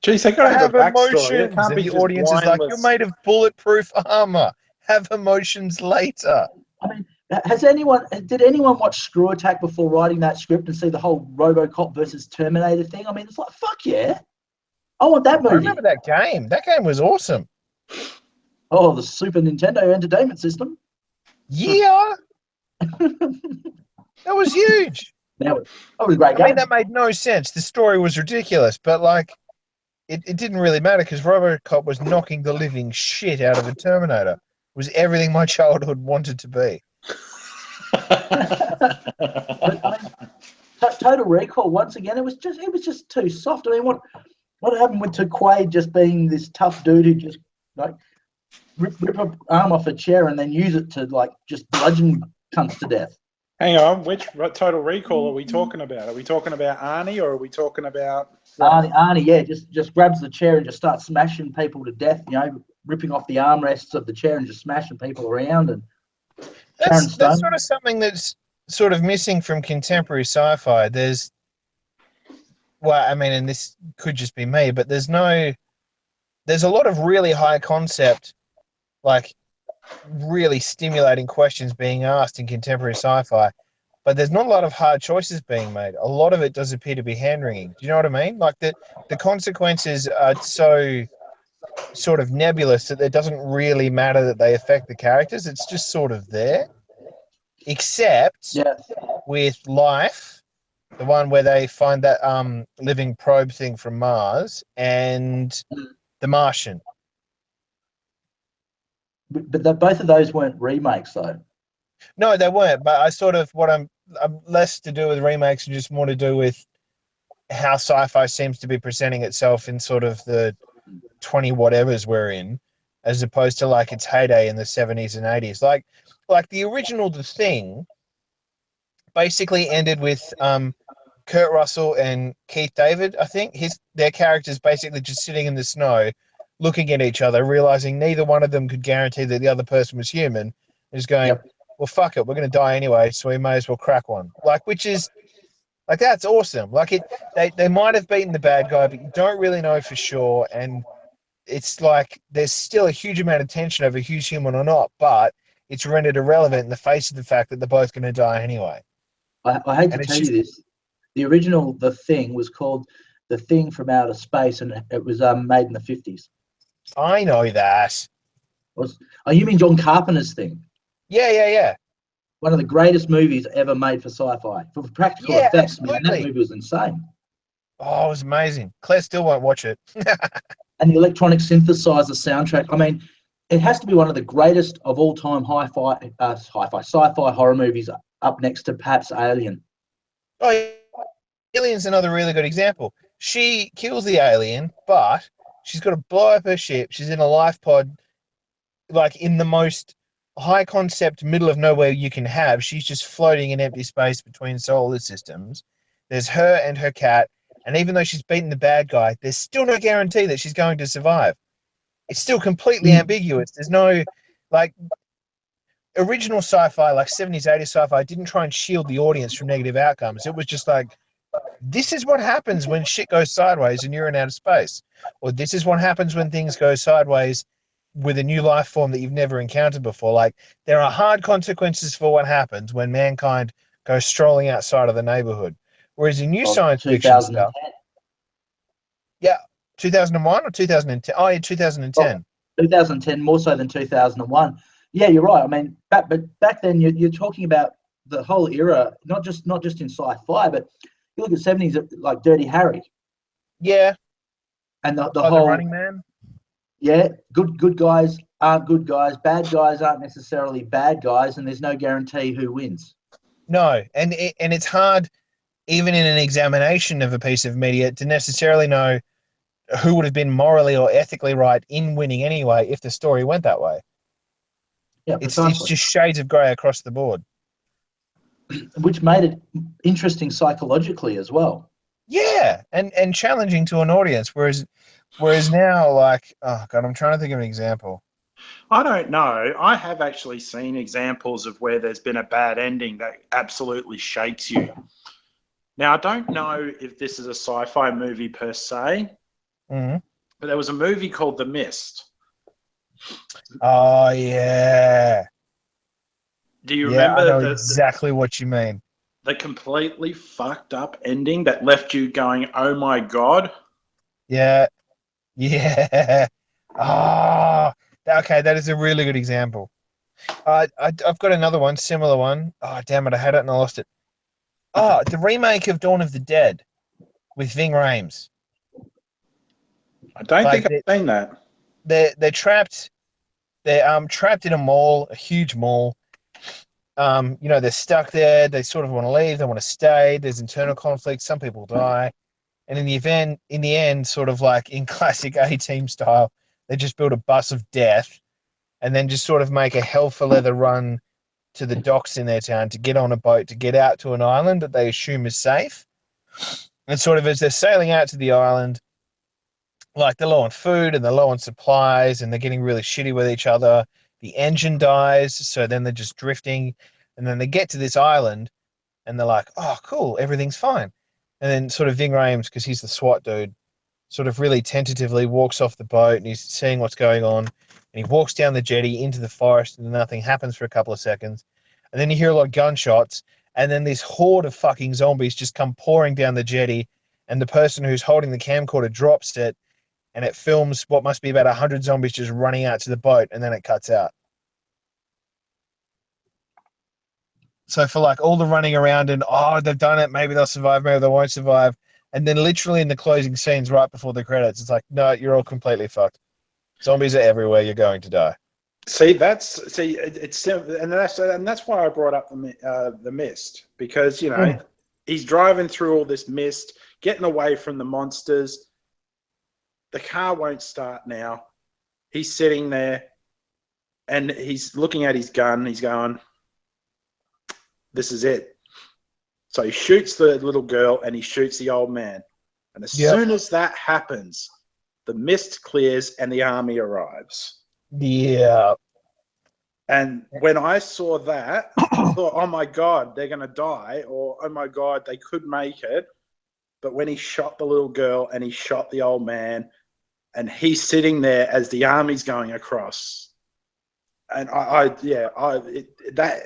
Jeez, they got to have Have a backstory. It emotions, can't and be the just audience is like, "You're mindless. made of bulletproof armor. Have emotions later." I mean, did anyone watch Screw Attack before writing that script and see the whole RoboCop versus Terminator thing? I mean, it's like, fuck yeah. I want that movie. I remember that game. That game was awesome. Oh, the Super Nintendo Entertainment System. Yeah. That was huge. That was a great I game. mean, that made no sense. The story was ridiculous, but like, it didn't really matter because RoboCop was knocking the living shit out of a Terminator. It was everything my childhood wanted to be. But, I mean, Total Recall, once again, it was just too soft. I mean, what happened with Quaid just being this tough dude who just like rip an arm off a chair and then use it to like just bludgeon cunts to death? Hang on, which Total Recall are we talking about? Are we talking about Arnie or are we talking about Arnie, yeah, just grabs the chair and just starts smashing people to death, ripping off the armrests of the chair and just smashing people around. And That's sort of something that's sort of missing from contemporary sci-fi. Well, I mean, and this could just be me, but there's a lot of really high concept, like really stimulating questions being asked in contemporary sci-fi, but there's not a lot of hard choices being made. A lot of it does appear to be hand-wringing. Do you know what I mean? Like the consequences are so sort of nebulous that it doesn't really matter that they affect the characters. It's just sort of there. Except with Life, the one where they find that living probe thing from Mars, and The Martian. But both of those weren't remakes, though. No, they weren't. But I sort of I'm less to do with remakes and just more to do with how sci-fi seems to be presenting itself in sort of the 20 whatevers we're in, as opposed to like its heyday in the 70s and 80s. Like the original The Thing basically ended with Kurt Russell and Keith David, I think. Their characters basically just sitting in the snow, looking at each other, realizing neither one of them could guarantee that the other person was human, and just going, well, fuck it, we're going to die anyway, so we may as well crack one. Like, which is, like, that's awesome. Like, they might have beaten the bad guy, but you don't really know for sure, and it's like there's still a huge amount of tension over who's human or not, but it's rendered irrelevant in the face of the fact that they're both going to die anyway. I hate to tell you this. The original The Thing was called The Thing from Outer Space, and it was made in the 50s. I know that. You mean John Carpenter's Thing? Yeah. One of the greatest movies ever made for sci-fi. For practical effects, man, that movie was insane. Oh, it was amazing. Claire still won't watch it. And the electronic synthesizer soundtrack. I mean, it has to be one of the greatest of all time sci-fi horror movies, up next to perhaps Alien. Oh, yeah. Alien's another really good example. She kills the alien, but she's got to blow up her ship. She's in a life pod, like in the most high concept middle of nowhere you can have. She's just floating in empty space between solar systems. There's her and her cat. And even though she's beaten the bad guy, there's still no guarantee that she's going to survive. It's still completely ambiguous. There's no, like, original sci-fi, like 70s, 80s sci-fi, didn't try and shield the audience from negative outcomes. It was just like, this is what happens when shit goes sideways and you're in outer space. Or this is what happens when things go sideways with a new life form that you've never encountered before. Like, there are hard consequences for what happens when mankind goes strolling outside of the neighborhood. Whereas in new science fiction stuff... Yeah, 2001 or 2010? Oh, yeah, 2010. 2010, more so than 2001. Yeah, you're right. I mean, back then, you're talking about the whole era, not just in sci-fi, but you look at 70s, like Dirty Harry. Yeah. And the whole Running Man. Yeah, good guys aren't good guys. Bad guys aren't necessarily bad guys, and there's no guarantee who wins. No, and it's hard, even in an examination of a piece of media, to necessarily know who would have been morally or ethically right in winning anyway if the story went that way. Yeah, it's just shades of grey across the board. Which made it interesting psychologically as well. Yeah, and challenging to an audience, whereas now, like, oh God, I'm trying to think of an example. I don't know. I have actually seen examples of where there's been a bad ending that absolutely shakes you. Now, I don't know if this is a sci-fi movie per se, Mhm. but there was a movie called The Mist. Oh yeah, Do you yeah. I remember know exactly what you mean. the completely fucked up ending that left you going, oh my God? Yeah, yeah. Ah, okay. That is a really good example. I've got another one, similar one. Oh damn it! I had it and I lost it. Oh, the remake of Dawn of the Dead with Ving Rhames. I don't Like think I've seen that. they're trapped. They're trapped in a mall, a huge mall. They're stuck there. They sort of want to leave. They want to stay. There's internal conflict. Some people die, and in the end, sort of like in classic A-Team style, they just build a bus of death, and then just sort of make a hell for leather run to the docks in their town to get on a boat to get out to an island that they assume is safe. And sort of as they're sailing out to the island, like they're low on food and they're low on supplies and they're getting really shitty with each other. The engine dies, so then they're just drifting, and then they get to this island and they're like, "Oh, cool, everything's fine." And then sort of Ving Rhames, because he's the SWAT dude, sort of really tentatively walks off the boat and he's seeing what's going on, and he walks down the jetty into the forest and nothing happens for a couple of seconds, and then you hear a lot of gunshots, and then this horde of fucking zombies just come pouring down the jetty, and the person who's holding the camcorder drops it and it films what must be about 100 zombies just running out to the boat, and then it cuts out. So for like all the running around and, oh, they've done it, maybe they'll survive, maybe they won't survive, and then literally in the closing scenes right before the credits, it's like, no, you're all completely fucked. Zombies are everywhere. You're going to die. It's and that's why I brought up the mist, because he's driving through all this mist, getting away from the monsters. The car won't start now. He's sitting there and he's looking at his gun. He's going, this is it. So he shoots the little girl and he shoots the old man. And as soon as that happens, the mist clears and the army arrives. Yeah. And when I saw that, I thought, oh my God, they're going to die. Or, oh my God, they could make it. But when he shot the little girl and he shot the old man, and he's sitting there as the army's going across, and that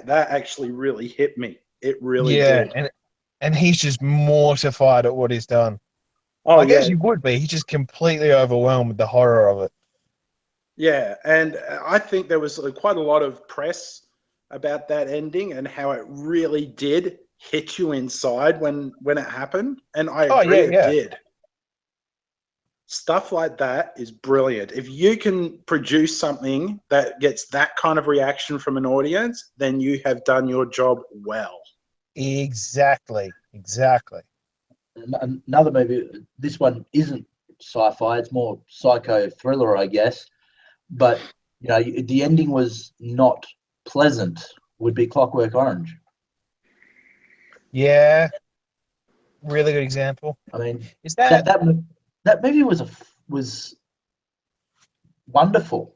actually really hit me. It really did. And he's just mortified at what he's done. Oh, I guess you would be. He's just completely overwhelmed with the horror of it. Yeah, and I think there was quite a lot of press about that ending and how it really did hit you inside when it happened, and I agree it did. Stuff like that is brilliant. If you can produce something that gets that kind of reaction from an audience, then you have done your job well. Exactly. Another movie, this one isn't sci-fi, it's more psycho thriller, I guess. But, the ending was not pleasant, would be Clockwork Orange. Yeah. Really good example. I mean, is that movie was wonderful.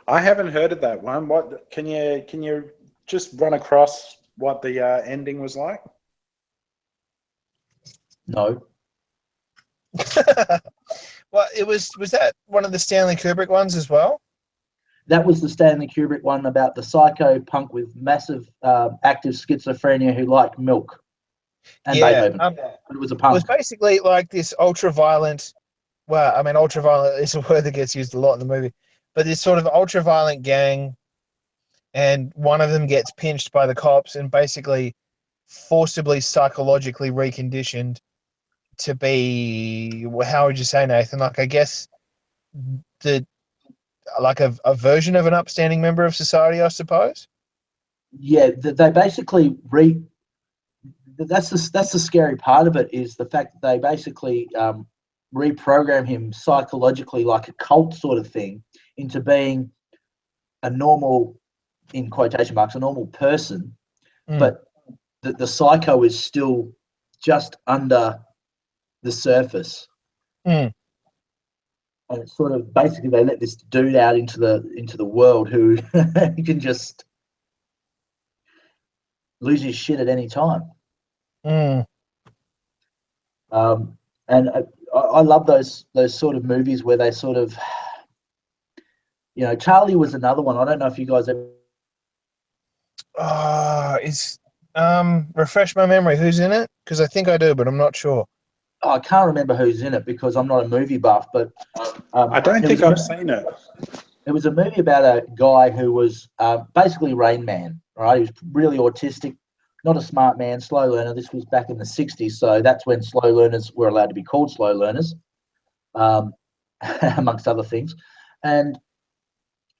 I haven't heard of that one. What can you just run across what the ending was like? No. Well, was that one of the Stanley Kubrick ones as well? That was the Stanley Kubrick one about the psycho punk with massive active schizophrenia who liked milk and Beethoven. It was a punk. It was basically like this ultra-violent. Well, I mean, ultra-violent is a word that gets used a lot in the movie, but this sort of ultra-violent gang, and one of them gets pinched by the cops and basically forcibly psychologically reconditioned to be, how would you say, Nathan? Like, I guess a version of an upstanding member of society, I suppose. Yeah, they basically that's the scary part of it, is the fact that they basically reprogram him psychologically, like a cult sort of thing, into being a normal, in quotation marks, a normal person, but the psycho is still just under the surface. And it's sort of basically they let this dude out into the world who can just lose his shit at any time. Mm. And I love those sort of movies where they sort of, Charlie was another one. I don't know if you guys ever. It's refresh my memory. Who's in it? Because I think I do, but I'm not sure. I can't remember who's in it because I'm not a movie buff. But I don't think I've seen it. It was a movie about a guy who was basically Rain Man. Right, he was really autistic, not a smart man, slow learner. This was back in the 60s, so that's when slow learners were allowed to be called slow learners, amongst other things. And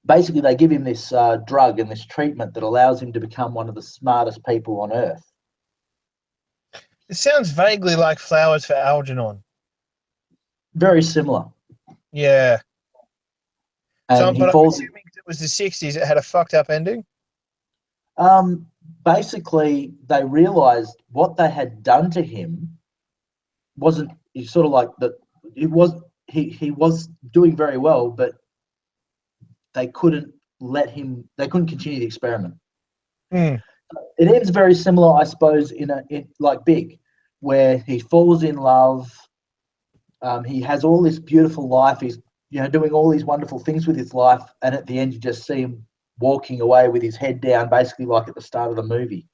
basically, they give him this drug and this treatment that allows him to become one of the smartest people on Earth. It sounds vaguely like Flowers for Algernon. Very similar. Yeah. So, And he but I'm falls. assuming it was the 60s. It had a fucked up ending. Basically, they realized what they had done to him wasn't. He's sort of like that. It was he was doing very well, but they couldn't let him. They couldn't continue the experiment. Mm. It ends very similar, I suppose, in like Big, where he falls in love. He has all this beautiful life. He's doing all these wonderful things with his life, and at the end, you just see him walking away with his head down, basically like at the start of the movie.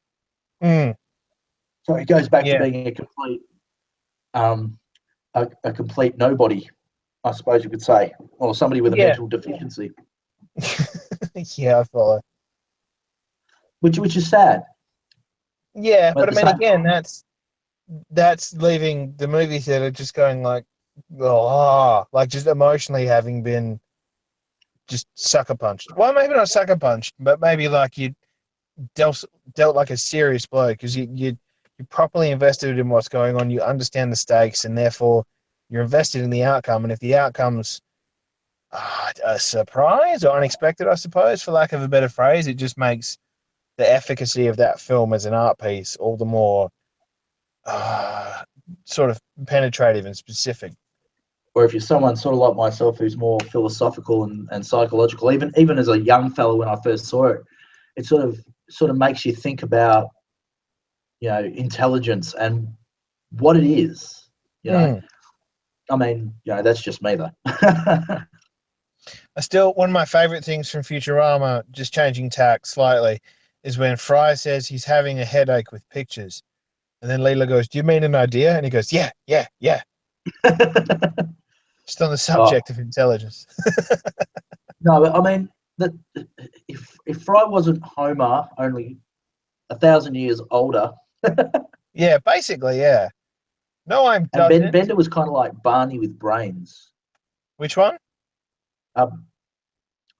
Mm. So he goes back to Yeah. being a complete nobody, I suppose you could say, or somebody with a mental deficiency, Yeah, I follow. which is sad. Yeah, But but I mean, again, that's leaving the movie theater just going like, like just emotionally having been just sucker punched. Well, maybe not sucker punched, but maybe like you dealt like a serious blow because you properly invested in what's going on. You understand the stakes, and therefore you're invested in the outcome. And if the outcome's a surprise or unexpected, I suppose, for lack of a better phrase, it just makes the efficacy of that film as an art piece all the more sort of penetrative and specific. or if you're someone sort of like myself who's more philosophical and psychological, even as a young fellow when I first saw it, it sort of makes you think about intelligence and what it is. I mean, that's just me though. One of my favorite things from Futurama, just changing tack slightly, is when Fry says he's having a headache with pictures. And then Leela goes, "Do you mean an idea?" And he goes, "Yeah, yeah, yeah." Just on the subject of intelligence. No, I mean that if Fry wasn't Homer, only 1,000 years older. Yeah, basically, yeah. No, I'm And doesn't. Bender was kind of like Barney with brains. Which one? Bloody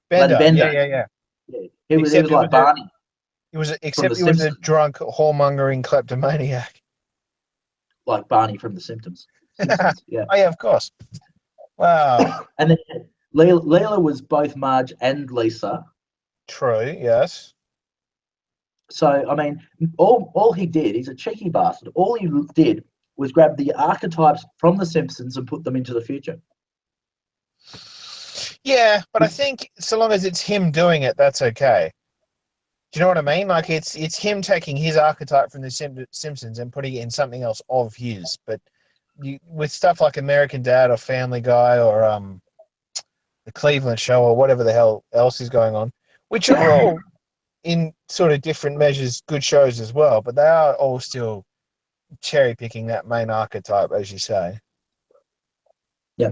Bender. Bender. Yeah. Yeah. He was like Barney. Except he was Simpsons. a drunk, whoremongering kleptomaniac. Like Barney from The Simpsons. Yeah. Oh, yeah, of course. Wow. And then Leela was both Marge and Lisa. True, yes. So, I mean, all he did, he's a cheeky bastard. All he did was grab the archetypes from The Simpsons and put them into the future. Yeah, but I think so long as it's him doing it, that's okay. Do you know what I mean? Like it's him taking his archetype from the Simpsons and putting it in something else of his. But with stuff like American Dad or Family Guy or the Cleveland Show or whatever the hell else is going on, which are all in sort of different measures good shows as well, but they are all still cherry picking that main archetype, as you say. Yeah.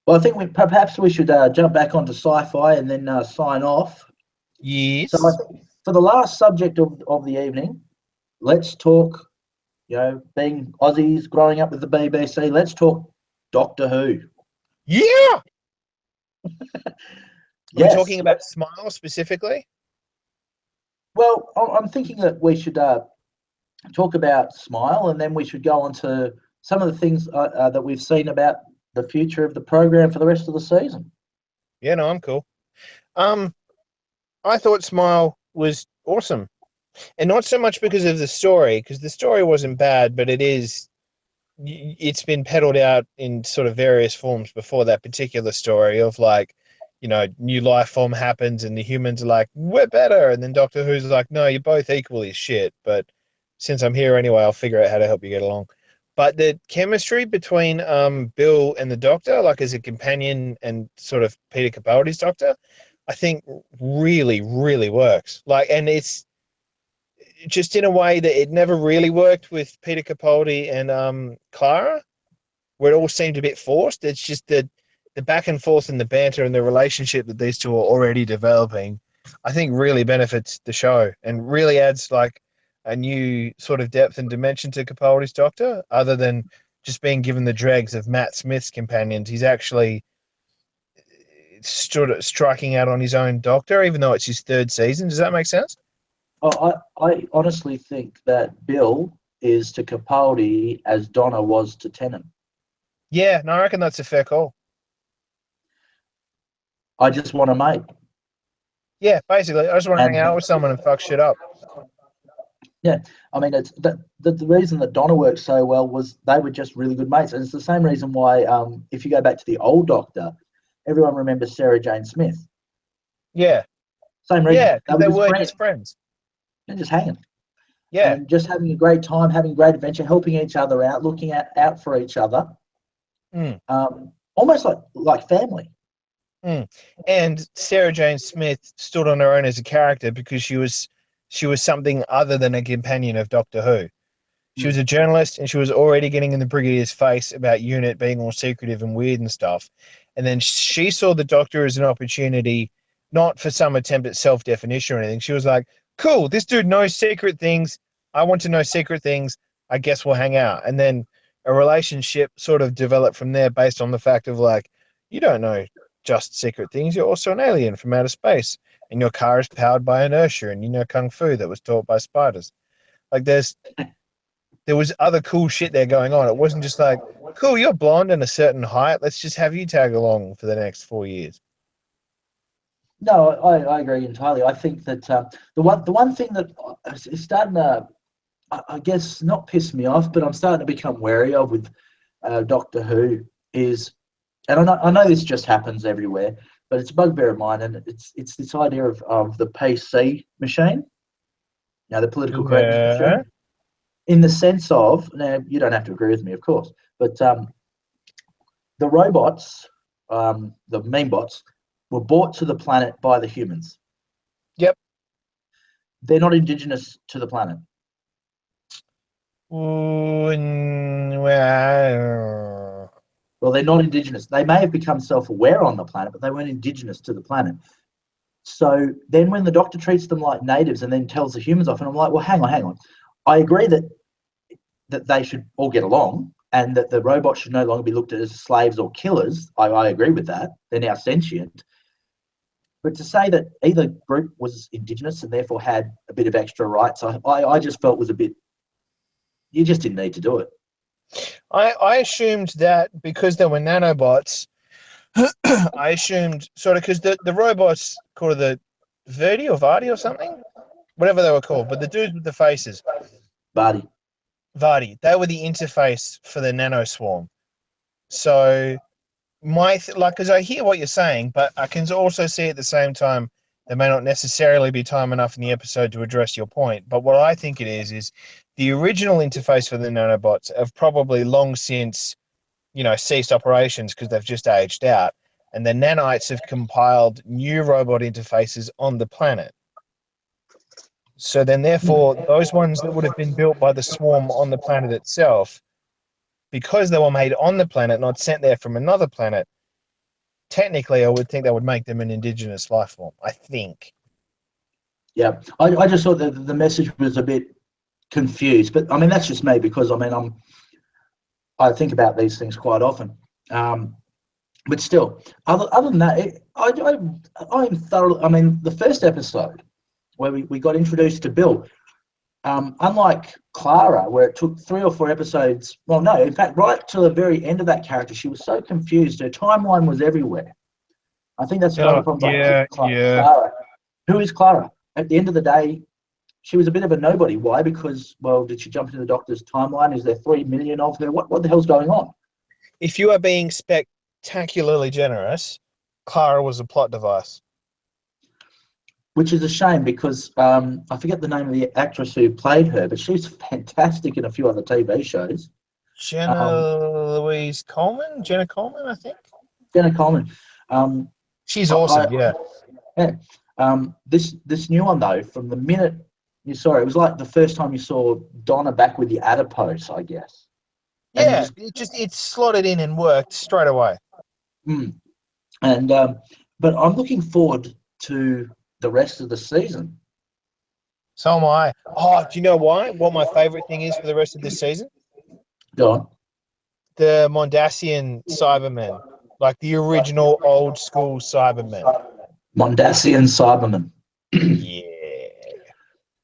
Well, I think perhaps we should jump back onto sci-fi and then sign off. Yes. So I think for the last subject of the evening, let's talk, being Aussies, growing up with the BBC, let's talk Doctor Who. Yeah! Yes. Are we talking about Smile specifically? Well, I'm thinking that we should talk about Smile, and then we should go on to some of the things that we've seen about the future of the program for the rest of the season. Yeah, no, I'm cool. I thought Smile was awesome. And not so much because of the story, because the story wasn't bad, but it is it's been peddled out in sort of various forms before that particular story of like, new life form happens and the humans are like, we're better. And then Doctor Who's like, no, you're both equally shit. But since I'm here anyway, I'll figure out how to help you get along. But the chemistry between Bill and the Doctor, like as a companion and sort of Peter Capaldi's Doctor, I think really, really works. Like, and it's just in a way that it never really worked with Peter Capaldi and Clara, where it all seemed a bit forced. It's just the back and forth and the banter and the relationship that these two are already developing, I think really benefits the show and really adds like a new sort of depth and dimension to Capaldi's Doctor, other than just being given the dregs of Matt Smith's companions. He's actually stood striking out on his own Doctor, even though it's his third season. Does that make sense? I honestly think that Bill is to Capaldi as Donna was to Tennant. Yeah, no, I reckon that's a fair call. I just want a mate. Yeah, basically, I just want to hang out with someone and fuck shit up. Yeah, I mean, it's the reason that Donna worked so well was they were just really good mates, and it's the same reason why, if you go back to the old Doctor, everyone remembers Sarah Jane Smith. Yeah, same reason. yeah, because they were just friends. And just hanging. Yeah, and just having a great time, having a great adventure, helping each other out, looking out for each other. Almost like family. And Sarah Jane Smith stood on her own as a character because she was something other than a companion of Doctor Who. She was a journalist, and she was already getting in the Brigadier's face about UNIT being all secretive and weird and stuff. And then she saw the Doctor as an opportunity, not for some attempt at self-definition or anything. She was like, cool, this dude knows secret things. I want to know secret things. I guess we'll hang out. And then a relationship sort of developed from there based on the fact of like, you don't know just secret things. You're also an alien from outer space, and your car is powered by inertia, and you know kung fu that was taught by spiders. Like there was other cool shit there going on. It wasn't just like, cool, you're blonde and a certain height. Let's just have you tag along for the next 4 years. No, I agree entirely. I think that the one thing that is starting to, I guess, not piss me off, but I'm starting to become wary of with Doctor Who is, and I know this just happens everywhere, but it's a bugbear of mine, and it's this idea of the PC machine, the political correctness machine, in the sense of, now you don't have to agree with me, of course, but the robots, the meme bots, were brought to the planet by the humans. Yep. They're not indigenous to the planet. Well, they're not indigenous. They may have become self-aware on the planet, but they weren't indigenous to the planet. So then when the Doctor treats them like natives and then tells the humans off, and I'm like, well, hang on. I agree that they should all get along and that the robots should no longer be looked at as slaves or killers. I agree with that. They're now sentient. But to say that either group was indigenous and therefore had a bit of extra rights, I just felt was a bit, you just didn't need to do it. I assumed that because there were nanobots, I assumed sort of because the robots called the Verdi or Vardy or something, whatever they were called, but the dudes with the faces. Vardy, they were the interface for the nano swarm. So because I hear what you're saying, but I can also see at the same time there may not necessarily be time enough in the episode to address your point. But what I think it is the original interface for the nanobots have probably long since, ceased operations because they've just aged out. And the nanites have compiled new robot interfaces on the planet. So then, therefore, those ones that would have been built by the swarm on the planet itself, because they were made on the planet, not sent there from another planet, technically, I would think that would make them an indigenous life form, I think. Yeah, I just thought that the message was a bit confused, but I mean, that's just me because I think about these things quite often. But still, other than that, I'm thoroughly, I mean, the first episode where we got introduced to Bill, unlike Clara, where it took 3 or 4 episodes, well, no, in fact, right to the very end of that character, she was so confused. Her timeline was everywhere. I think that's one of the problems. Yeah. Clara. Who is Clara? At the end of the day, she was a bit of a nobody. Why? Because, well, did she jump into the Doctor's timeline? Is there 3 million of her? What the hell's going on? If you are being spectacularly generous, Clara was a plot device. Which is a shame because I forget the name of the actress who played her, but she's fantastic in a few other TV shows. Jenna Coleman, I think. Jenna Coleman. She's awesome, yeah. This new one though, from the minute you saw it, it was like the first time you saw Donna back with the adipose, I guess. Yeah, it slotted in and worked straight away. And but I'm looking forward to the rest of the season. So am I. Oh, do you know why? What my favourite thing is for the rest of this season? Go on. The Mondasian Cybermen, like the original old school Cybermen. Mondasian Cybermen. Yeah.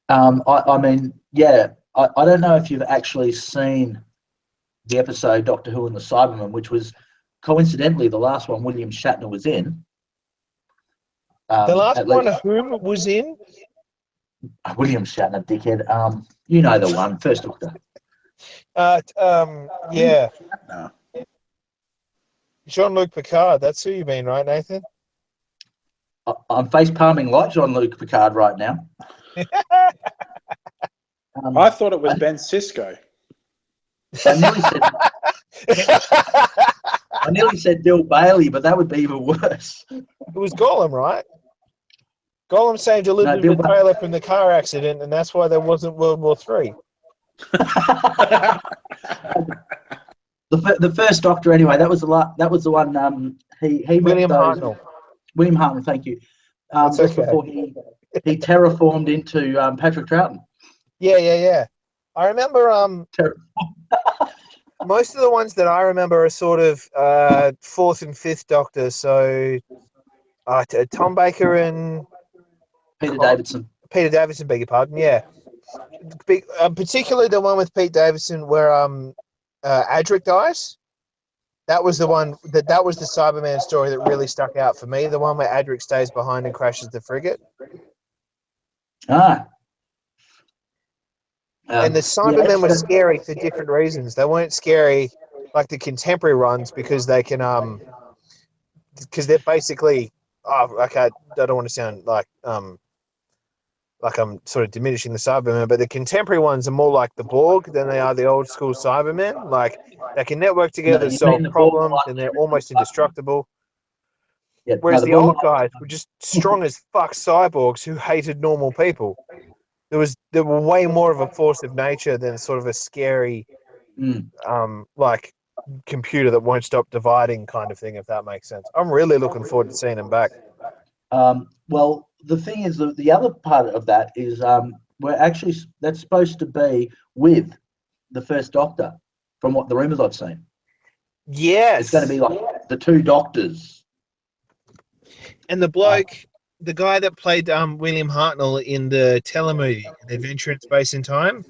I mean, yeah. I don't know if you've actually seen the episode Doctor Who and the Cybermen, which was coincidentally the last one William Shatner was in. The last one whom was in? William Shatner, dickhead. You know the one, First Doctor. Yeah. Jean-Luc Picard, that's who you mean, right, Nathan? I'm face palming like Jean-Luc Picard right now. I thought it was Ben Sisko. I nearly said Bill Bailey, but that would be even worse. It was Gollum, right? Gollum saved Elizabeth Taylor from the car accident, and that's why there wasn't World War III. The First Doctor, anyway. That was the one. He William Hartnell. William Hartnell, thank you. That's just okay. before he terraformed into Patrick Troughton. Yeah. I remember most of the ones that I remember are sort of fourth and fifth Doctor. So Tom Baker and Peter Davidson. Peter Davidson, beg your pardon. Yeah, particularly the one with Pete Davidson where Adric dies. That was the one that was the Cyberman story that really stuck out for me. The one where Adric stays behind and crashes the frigate. And the Cybermen were scary for different reasons. They weren't scary like the contemporary ones because they can because they're basically I don't want to sound like I'm sort of diminishing the Cybermen, but the contemporary ones are more like the Borg than they are the old school Cybermen. Like they can network together, solve problems, and they're almost indestructible. Yeah, Whereas the old guys were just strong as fuck cyborgs who hated normal people. There were way more of a force of nature than sort of a scary, like computer that won't stop dividing kind of thing, if that makes sense. I'm really looking forward to seeing them back. Well, the thing is, the other part of that is that's supposed to be with the First Doctor, from what the rumours I've seen. Yes. It's going to be like the two Doctors. And the bloke, the guy that played William Hartnell in the telemovie, Adventure in Space and Time,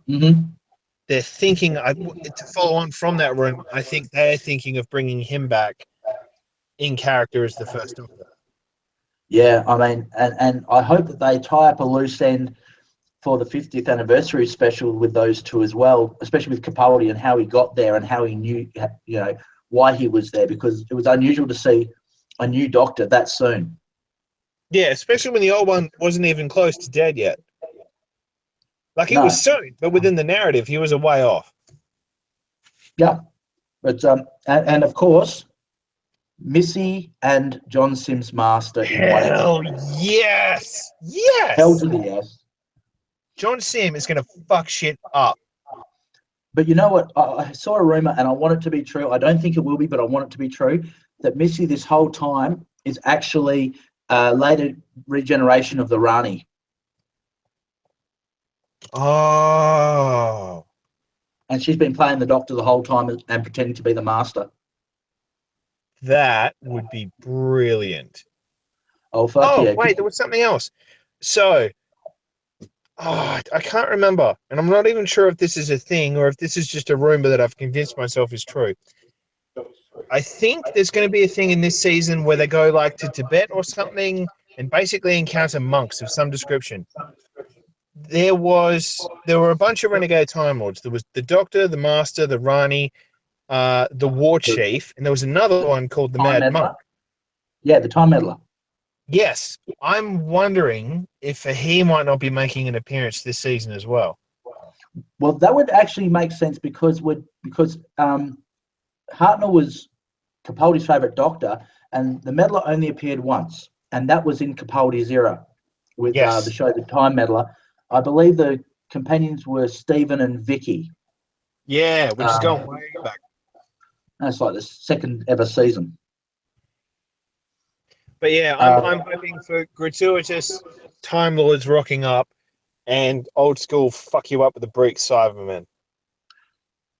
they're thinking, to follow on from that room, I think they're thinking of bringing him back in character as the First Doctor. Yeah, I mean, and I hope that they tie up a loose end for the 50th anniversary special with those two as well, especially with Capaldi and how he got there and how he knew, why he was there, because it was unusual to see a new Doctor that soon. Yeah, especially when the old one wasn't even close to dead yet. Like, it was soon, but within the narrative, he was a way off. Yeah, but and of course, Missy and John Sims Master. Hell yes! Yes! Hell to the yes. John Sim is going to fuck shit up. But you know what? I saw a rumor, and I want it to be true. I don't think it will be, but I want it to be true, that Missy this whole time is actually a later regeneration of the Rani. Oh. And she's been playing the Doctor the whole time and pretending to be the Master. That would be brilliant. Oh, fuck yeah. Wait, there was something else. So, I can't remember, and I'm not even sure if this is a thing or if this is just a rumor that I've convinced myself is true. I think there's going to be a thing in this season where they go like to Tibet or something and basically encounter monks of some description. there were a bunch of renegade Time Lords. There was the Doctor, the Master, the Rani, the War Chief, and there was another one called the Time Mad Meddler. Monk. Yeah, the Time Meddler. Yes, I'm wondering if he might not be making an appearance this season as well. Well, that would actually make sense because Hartnell was Capaldi's favourite Doctor, and the Meddler only appeared once, and that was in Capaldi's era with Yes. the show The Time Meddler. I believe the companions were Stephen and Vicky. Yeah, which is going way back. That's like the second ever season. But yeah, I'm hoping for gratuitous Time Lords rocking up and old school fuck you up with the brick Cybermen.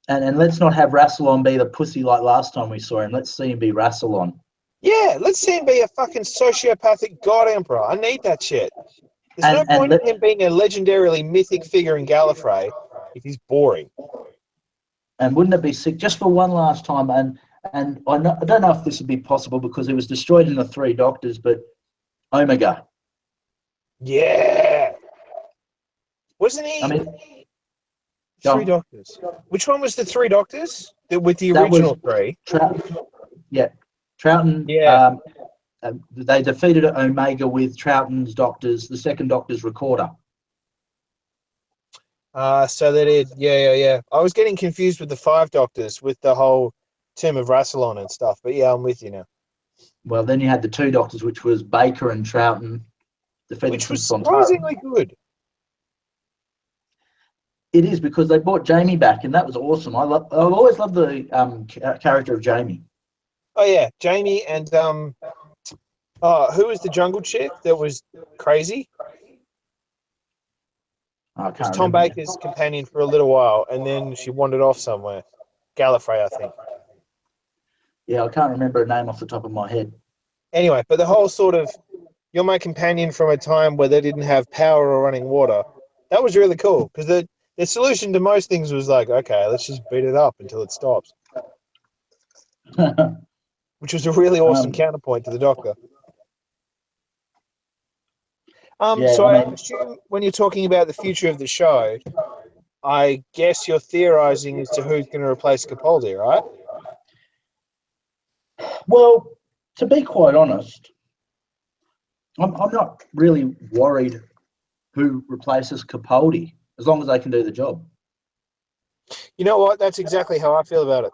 And let's not have Rassilon be the pussy like last time we saw him. Let's see him be Rassilon. Yeah, let's see him be a fucking sociopathic god emperor. I need that shit. There's no point in him being a legendarily mythic figure in Gallifrey if he's boring. And wouldn't it be sick just for one last time? And I don't know if this would be possible because it was destroyed in the Three Doctors, but Omega. Yeah. Wasn't he? I mean, Three Doctors. Which one was the Three Doctors? With the original three? Troughton. Yeah. They defeated Omega with Troughton's Doctors, the second Doctor's recorder. So they did. Yeah. I was getting confused with the Five Doctors with the whole Tomb of Rassilon and stuff. But yeah, I'm with you now. Well, then you had the two Doctors, which was Baker and Troughton, defeated Which was Sontaran. surprisingly good. It is because they brought Jamie back, and that was awesome. I've always loved the character of Jamie. Oh yeah, Jamie and who was the jungle chick that was crazy? I It was Tom remember. Baker's companion for a little while, and then she wandered off somewhere. Gallifrey, I think. Yeah, I can't remember her name off the top of my head. Anyway, but the whole sort of, you're my companion from a time where they didn't have power or running water, that was really cool, because the solution to most things was like, okay, let's just beat it up until it stops. Which was a really awesome counterpoint to the Doctor. So I assume when you're talking about the future of the show, I guess you're theorizing as to who's going to replace Capaldi, right? Well, to be quite honest, I'm not really worried who replaces Capaldi, as long as they can do the job. You know what? That's exactly how I feel about it.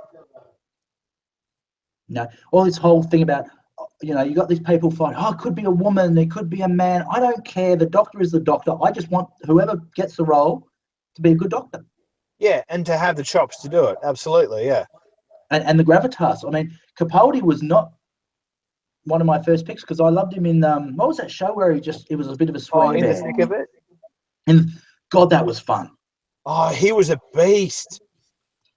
You know, all this whole thing about, you got these people fighting, it could be a woman, it could be a man. I don't care. The Doctor is the Doctor. I just want whoever gets the role to be a good Doctor. Yeah, and to have the chops to do it. Absolutely, yeah. And the gravitas. I mean, Capaldi was not one of my first picks because I loved him in, what was that show where it was a bit of a swear In the thick of it? And God, that was fun. Oh, he was a beast.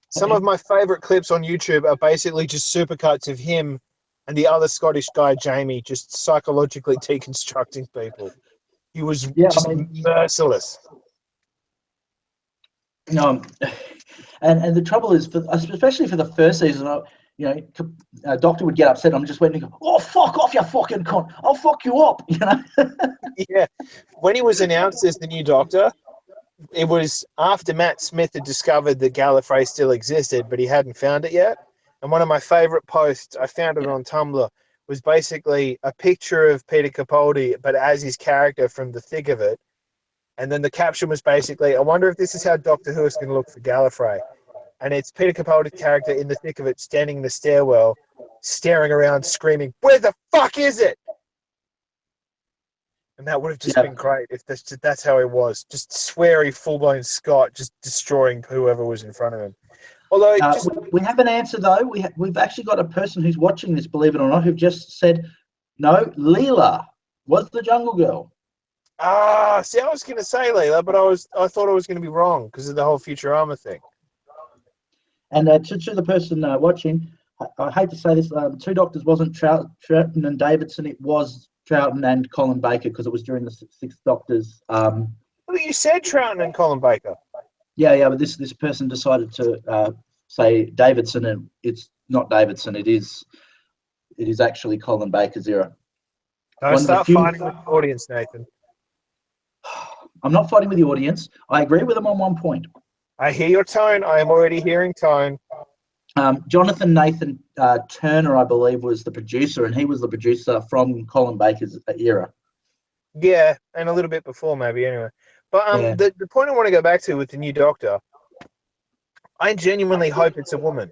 Some of my favorite clips on YouTube are basically just supercuts of him and the other Scottish guy, Jamie, just psychologically deconstructing people. He was merciless. And the trouble is, especially for the first season, Doctor would get upset. I'm just waiting to go, oh, fuck off, you fucking cunt. I'll fuck you up, Yeah. When he was announced as the new Doctor, it was after Matt Smith had discovered that Gallifrey still existed, but he hadn't found it yet. And one of my favorite posts, I found it on Tumblr, was basically a picture of Peter Capaldi, but as his character from the thick of it. And then the caption was basically, I wonder if this is how Doctor Who is going to look for Gallifrey. And it's Peter Capaldi's character in the thick of it, standing in the stairwell, staring around, screaming, where the fuck is it? And that would have just been great if that's how he was. Just sweary, full-blown Scot, just destroying whoever was in front of him. Although we have an answer, though. We've actually got a person who's watching this, believe it or not, who just said, no, Leela was the Jungle Girl. See, I was going to say Leela, but I thought I was going to be wrong because of the whole Futurama thing. And to the person watching, I hate to say this, Two Doctors wasn't Troughton and Davidson. It was Troughton and Colin Baker because it was during the Sixth Doctor's. Well, you said Troughton and Colin Baker. Yeah, but this person decided to say Davidson, and it's not Davidson. It is actually Colin Baker's era. Don't start fighting with the audience, Nathan. I'm not fighting with the audience. I agree with them on one point. I hear your tone. I am already hearing tone. Jonathan Nathan Turner, I believe, was the producer, and he was the producer from Colin Baker's era. Yeah, and a little bit before maybe anyway. But Yeah. the point I want to go back to with the new Doctor, I genuinely hope it's a woman.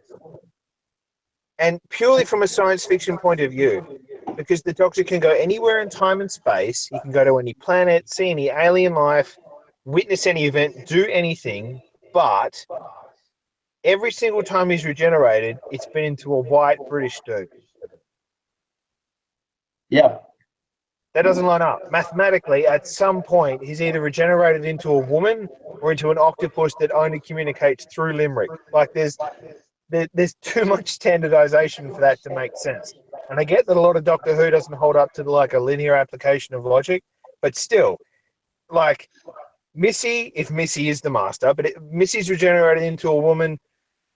And purely from a science fiction point of view, because the Doctor can go anywhere in time and space. He can go to any planet, see any alien life, witness any event, do anything, but every single time he's regenerated, it's been into a white British dude. Yeah. That doesn't line up. Mathematically, at some point, he's either regenerated into a woman or into an octopus that only communicates through limerick. Like, there's too much standardization for that to make sense. And I get that a lot of Doctor Who doesn't hold up to like a linear application of logic, but still, like Missy, if Missy is the master, but Missy's regenerated into a woman.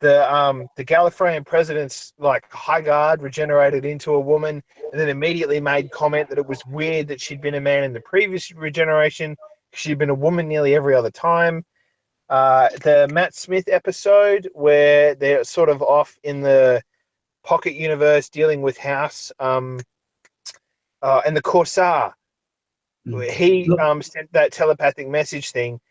The Gallifreyan president's like High Guard regenerated into a woman, and then immediately made comment that it was weird that she'd been a man in the previous regeneration. She'd been a woman nearly every other time. The Matt Smith episode where they're sort of off in the pocket universe dealing with House, and the Corsair. He sent that telepathic message thing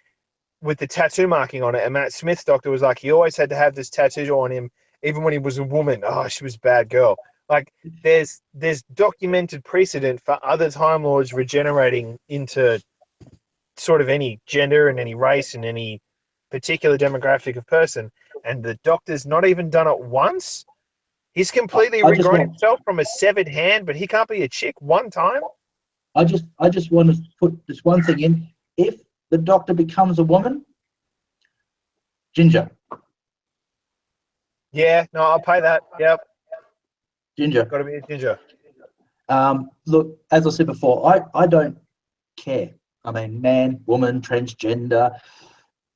with the tattoo marking on it, and Matt Smith's Doctor was like, he always had to have this tattoo on him, even when he was a woman. Oh, she was a bad girl. Like, there's documented precedent for other Time Lords regenerating into sort of any gender and any race and any particular demographic of person, and the Doctor's not even done it once. He's completely regrown himself from a severed hand, but he can't be a chick one time. I just want to put this one thing in. If the Doctor becomes a woman, Ginger. Yeah, no, I'll pay that. Yep. Ginger. Got to be a Ginger. Look, as I said before, I don't care. I mean, man, woman, transgender,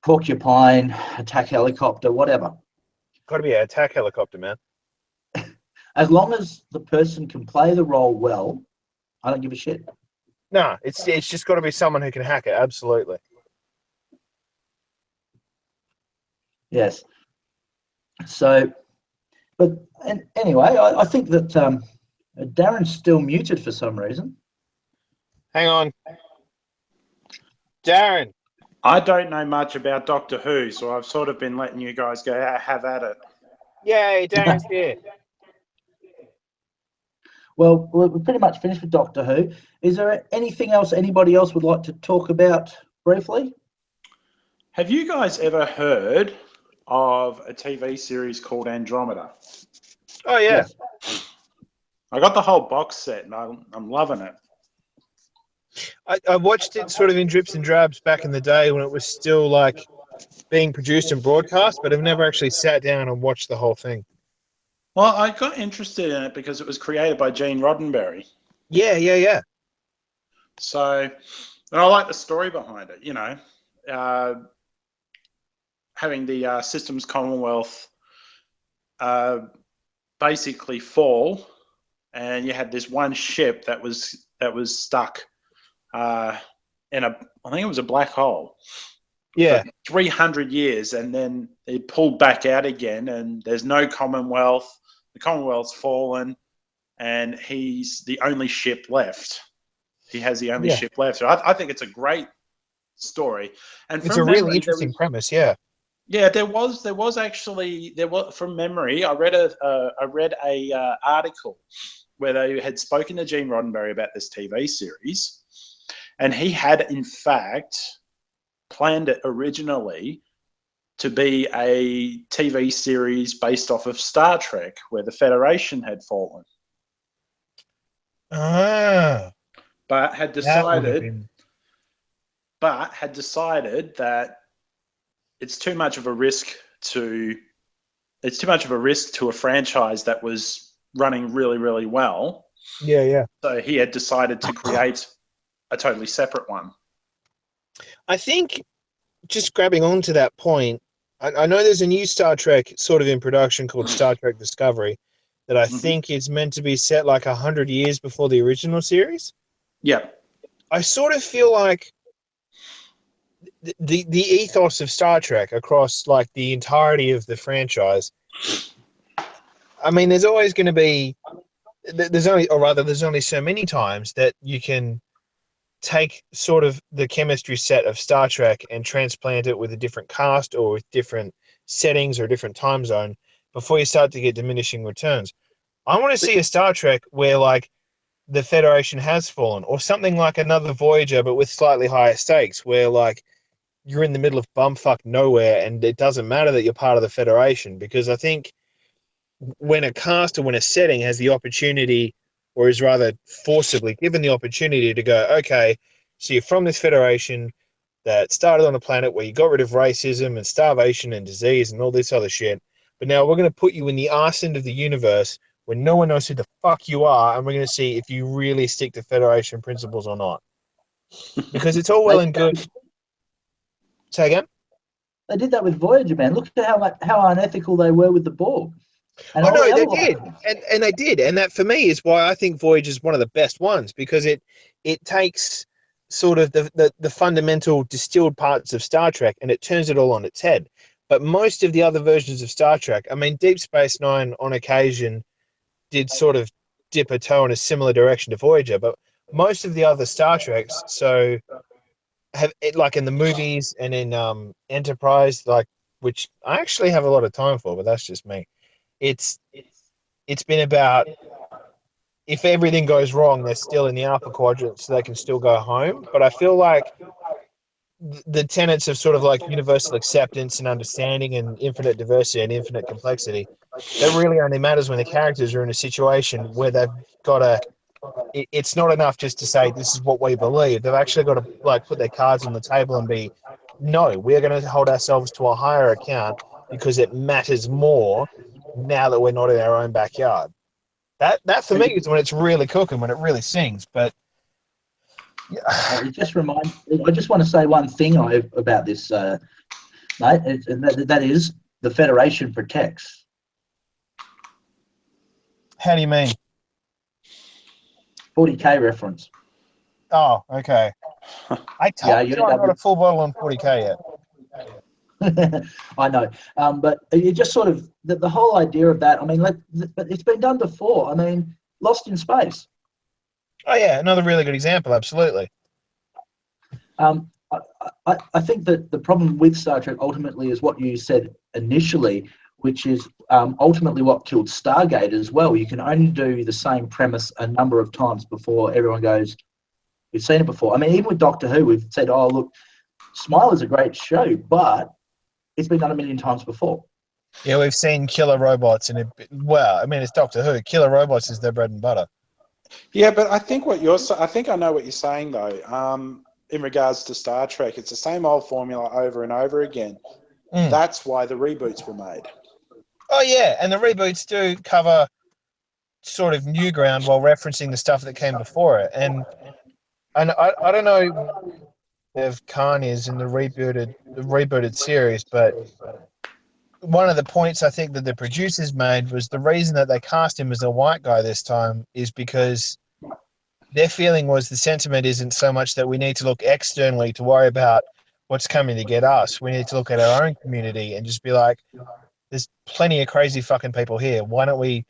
porcupine, attack helicopter, whatever. Got to be an attack helicopter, man. As long as the person can play the role well, I don't give a shit. No, it's just got to be someone who can hack it. Absolutely. Yes. So, but anyway, I think that Darren's still muted for some reason. Hang on. Darren. I don't know much about Doctor Who, so I've sort of been letting you guys go have at it. Yay, Darren's here. Well, we're pretty much finished with Doctor Who. Is there anything else anybody else would like to talk about briefly? Have you guys ever heard of a TV series called Andromeda? Oh, yeah. Yes. I got the whole box set, and I'm loving it. I watched it sort of in drips and drabs back in the day when it was still like being produced and broadcast, but I've never actually sat down and watched the whole thing. Well, I got interested in it because it was created by Gene Roddenberry. Yeah. So, and I like the story behind it, you know. Having the Systems Commonwealth basically fall, and you had this one ship that was stuck in I think it was a black hole. Yeah. For 300 years, and then it pulled back out again, and there's no Commonwealth. The Commonwealth's fallen, and he's the only ship left. He has the only ship left. So I think it's a great story, and it's a really interesting premise. Yeah. Yeah, there was from memory. I read a article where they had spoken to Gene Roddenberry about this TV series, and he had in fact planned it originally to be a TV series based off of Star Trek, where the Federation had fallen. But had decided that it's too much of a risk to a franchise that was running really, really well. Yeah. So he had decided to create a totally separate one. I think, just grabbing on to that point, I know there's a new Star Trek sort of in production called Star Trek Discovery that I think is meant to be set like 100 years before the original series. Yeah. I sort of feel like the ethos of Star Trek across like the entirety of the franchise. I mean, there's always going to be there's only so many times that you can take sort of the chemistry set of Star Trek and transplant it with a different cast or with different settings or a different time zone before you start to get diminishing returns. I want to see a Star Trek where like the Federation has fallen, or something like another Voyager but with slightly higher stakes, where like you're in the middle of bumfuck nowhere and it doesn't matter that you're part of the Federation, because I think when a cast or when a setting has the opportunity, or is rather forcibly given the opportunity to go, okay, so you're from this Federation that started on a planet where you got rid of racism and starvation and disease and all this other shit, but now we're going to put you in the arse end of the universe where no one knows who the fuck you are, and we're going to see if you really stick to Federation principles or not. Because it's all well and good. Say again? They did that with Voyager, man. Look at how unethical they were with the Borg. And Oh all no, the they other did, ones. and they did, and that for me is why I think Voyager is one of the best ones, because it takes sort of the fundamental distilled parts of Star Trek and it turns it all on its head. But most of the other versions of Star Trek, I mean, Deep Space Nine on occasion did sort of dip a toe in a similar direction to Voyager, but most of the other Star Treks, so have it like in the movies and in Enterprise, like, which I actually have a lot of time for, but that's just me. It's been about, if everything goes wrong, they're still in the Alpha Quadrant, so they can still go home. But I feel like the tenets of sort of like universal acceptance and understanding and infinite diversity and infinite complexity, that really only matters when the characters are in a situation where they've got to. It's not enough just to say this is what we believe. They've actually got to like put their cards on the table and be, no, we're going to hold ourselves to a higher account because it matters more now that we're not in our own backyard. That for me is when it's really cooking, when it really sings. But It just reminds. I just want to say one thing about this, mate, and that is the Federation protects. how do you mean? 40K reference. Oh, okay. I told you you end I up got a with. full bottle on 40K yet. I know, but it just sort of the whole idea of that. I mean, but it's been done before. I mean, Lost in Space. Oh yeah, another really good example. Absolutely. I think that the problem with Star Trek ultimately is what you said initially, which is ultimately what killed Stargate as well. You can only do the same premise a number of times before everyone goes, we've seen it before. I mean, even with Doctor Who, we've said, oh, look, Smile is a great show, but it's been done a million times before. Yeah, we've seen killer robots, and well, I mean, it's Doctor Who. Killer robots is their bread and butter. Yeah, but I think I think I know what you're saying though. In regards to Star Trek, it's the same old formula over and over again. That's why the reboots were made. Oh yeah, and the reboots do cover sort of new ground while referencing the stuff that came before it. And I don't know if Khan is in the rebooted series, but one of the points I think that the producers made was the reason that they cast him as a white guy this time is because their feeling was the sentiment isn't so much that we need to look externally to worry about what's coming to get us. We need to look at our own community and just be like, there's plenty of crazy fucking people here. Why don't we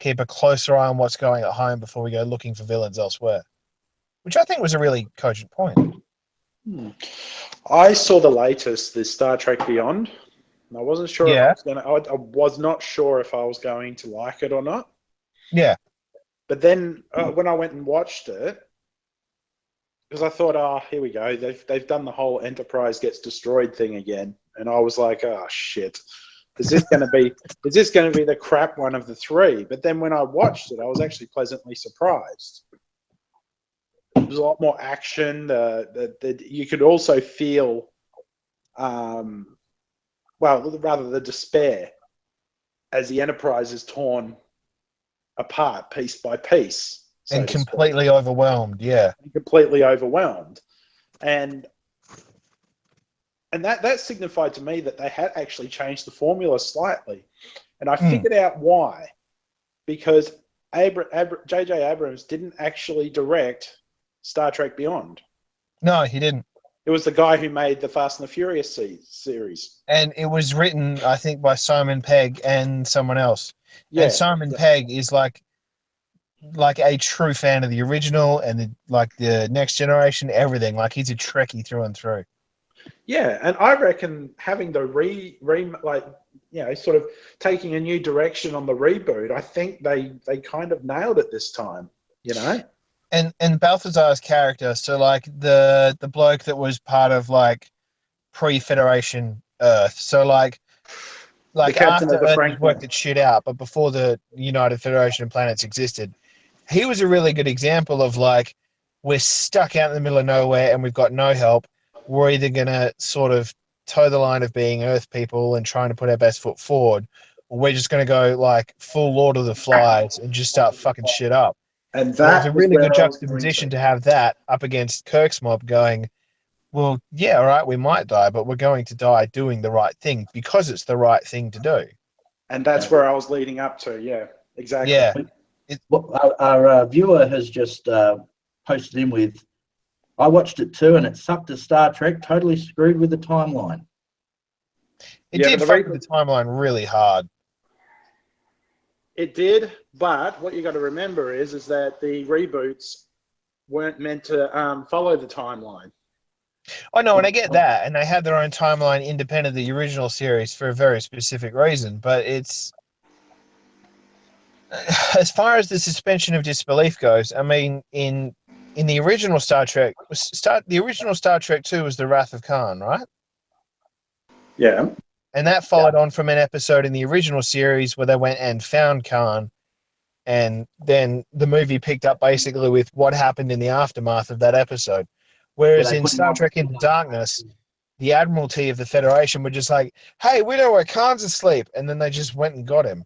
keep a closer eye on what's going at home before we go looking for villains elsewhere? Which I think was a really cogent point. I saw the latest, the Star Trek Beyond. I wasn't sure if I was not sure if I was going to like it or not. Yeah. But then when I went and watched it, because I thought, oh, here we go. They've done the whole Enterprise gets destroyed thing again, and I was like, oh shit, is this going to be the crap one of the three? But then when I watched it, I was actually pleasantly surprised. There was a lot more action. You could also feel, well, rather the despair as the Enterprise is torn apart piece by piece. So and completely overwhelmed, yeah. Completely overwhelmed. And that signified to me that they had actually changed the formula slightly. And I figured out why. Because J.J. Abrams didn't actually direct Star Trek Beyond. No, he didn't. It was the guy who made the Fast and the Furious series. And it was written, I think, by Simon Pegg and someone else. Yeah. And Simon Pegg is like a true fan of the original and the Next Generation, everything. Like, he's a Trekkie through and through. Yeah, and I reckon having the sort of taking a new direction on the reboot, I think they kind of nailed it this time, you know? And Balthazar's character, so like the bloke that was part of like pre-Federation Earth, so like captain after of the Earth was Franklin. worked its shit out, but before the United Federation of Planets existed, he was a really good example of like, we're stuck out in the middle of nowhere and we've got no help. We're either gonna sort of toe the line of being Earth people and trying to put our best foot forward, or we're just gonna go like full Lord of the Flies and just start fucking shit up. And So it was that a really good where I was going juxtaposition to have that up against Kirk's mob going, well, yeah, all right, we might die, but we're going to die doing the right thing because it's the right thing to do. And that's where I was leading up to. Yeah, exactly. Yeah. Our viewer has just posted in with, I watched it too, and it sucked as Star Trek, totally screwed with the timeline. It did fuck with the timeline really hard. It did, but what you got to remember is that the reboots weren't meant to follow the timeline. I know, and I get that, and they had their own timeline independent of the original series for a very specific reason, but it's... As far as the suspension of disbelief goes, I mean, in the original Star Trek, the original Star Trek 2 was The Wrath of Khan, right? Yeah. And that followed on from an episode in the original series where they went and found Khan, and then the movie picked up basically with what happened in the aftermath of that episode. Whereas in Star Trek Into Darkness, the Admiralty of the Federation were just like, hey, we know where Khan's asleep, and then they just went and got him.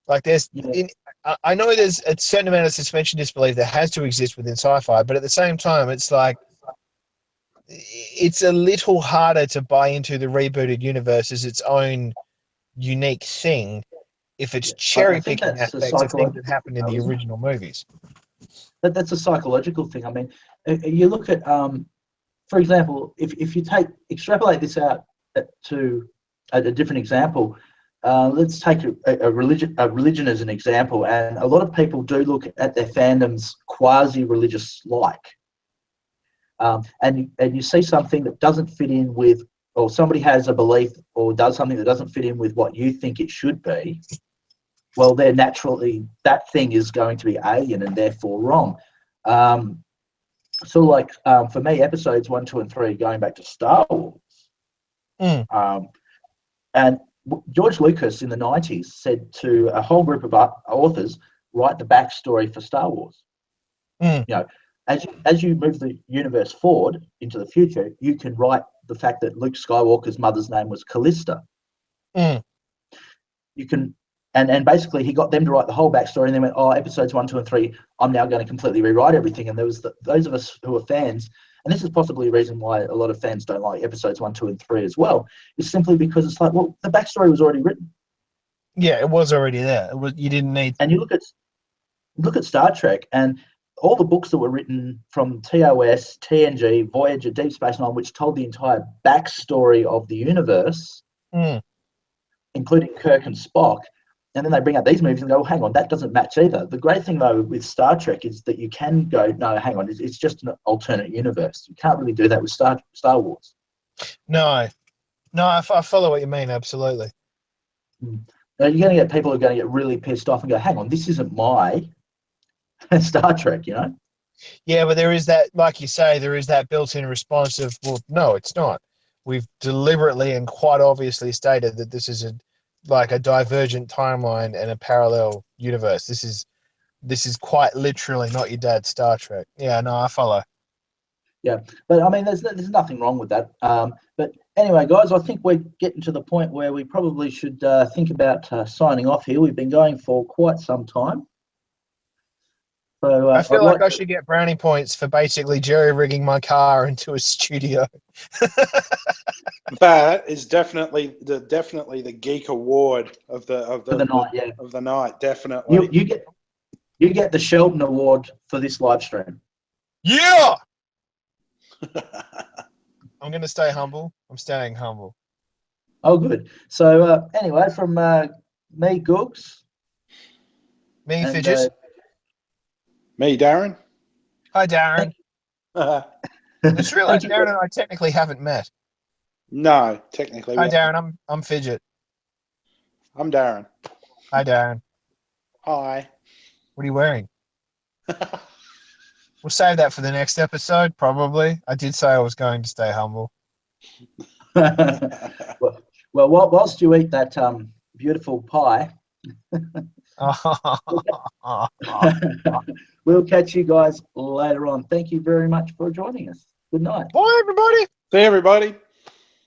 Like, I know there's a certain amount of suspension disbelief that has to exist within sci-fi, but at the same time, it's like, it's a little harder to buy into the rebooted universe as its own unique thing if it's cherry-picking aspects of things that happened in the original movies. But that's a psychological thing. I mean, you look at, for example, if you extrapolate this out to a different example, let's take a religion as an example, and a lot of people do look at their fandoms quasi-religious like. And you see something that doesn't fit in with, or somebody has a belief or does something that doesn't fit in with what you think it should be, well, they're naturally, that thing is going to be alien and therefore wrong. So like, for me, episodes 1, 2, and 3, going back to Star Wars, and George Lucas in the 90s said to a whole group of authors, write the backstory for Star Wars. You know, as you move the universe forward into the future, you can write the fact that Luke Skywalker's mother's name was Callista. You can, and basically he got them to write the whole backstory, and then went, oh, episodes 1, 2, and 3, I'm now going to completely rewrite everything. And there was those of us who are fans, and this is possibly a reason why a lot of fans don't like episodes 1, 2, and 3 as well, is simply because it's like, well, the backstory was already written. Yeah, it was already there. You didn't need. And you look at Star Trek, and all the books that were written from TOS, TNG, Voyager, Deep Space Nine, which told the entire backstory of the universe, including Kirk and Spock, and then they bring out these movies and go, well, hang on, that doesn't match either. The great thing, though, with Star Trek is that you can go, no, hang on, it's just an alternate universe. You can't really do that with Star Wars. No, I follow what you mean, absolutely. Now, you're going to get people who are going to get really pissed off and go, hang on, this isn't my Star Trek, you know? Yeah, but there is that, like you say, there is that built-in response of, well, no, it's not. We've deliberately and quite obviously stated that this is a divergent timeline and a parallel universe. This is quite literally not your dad's Star Trek. Yeah, no, I follow. Yeah, but I mean, there's nothing wrong with that. But anyway, guys, I think we're getting to the point where we probably should think about signing off here. We've been going for quite some time. So, I feel like I should get brownie points for basically jerry-rigging my car into a studio. That is definitely the geek award of the night. Yeah, of the night. Definitely. You get the Sheldon Award for this live stream. Yeah. I'm going to stay humble. I'm staying humble. Oh, good. So anyway, from me, Gooks, Me, and Fidget. Me, Darren. Hi, Darren. It's thank realised you. Darren and I technically haven't met. No, technically. Hi, Darren. I'm Fidget. I'm Darren. Hi, Darren. Hi. What are you wearing? We'll save that for the next episode, probably. I did say I was going to stay humble. well, whilst you eat that beautiful pie, we'll catch you guys later on. Thank you very much for joining us. Good night. Bye, everybody. See you, everybody.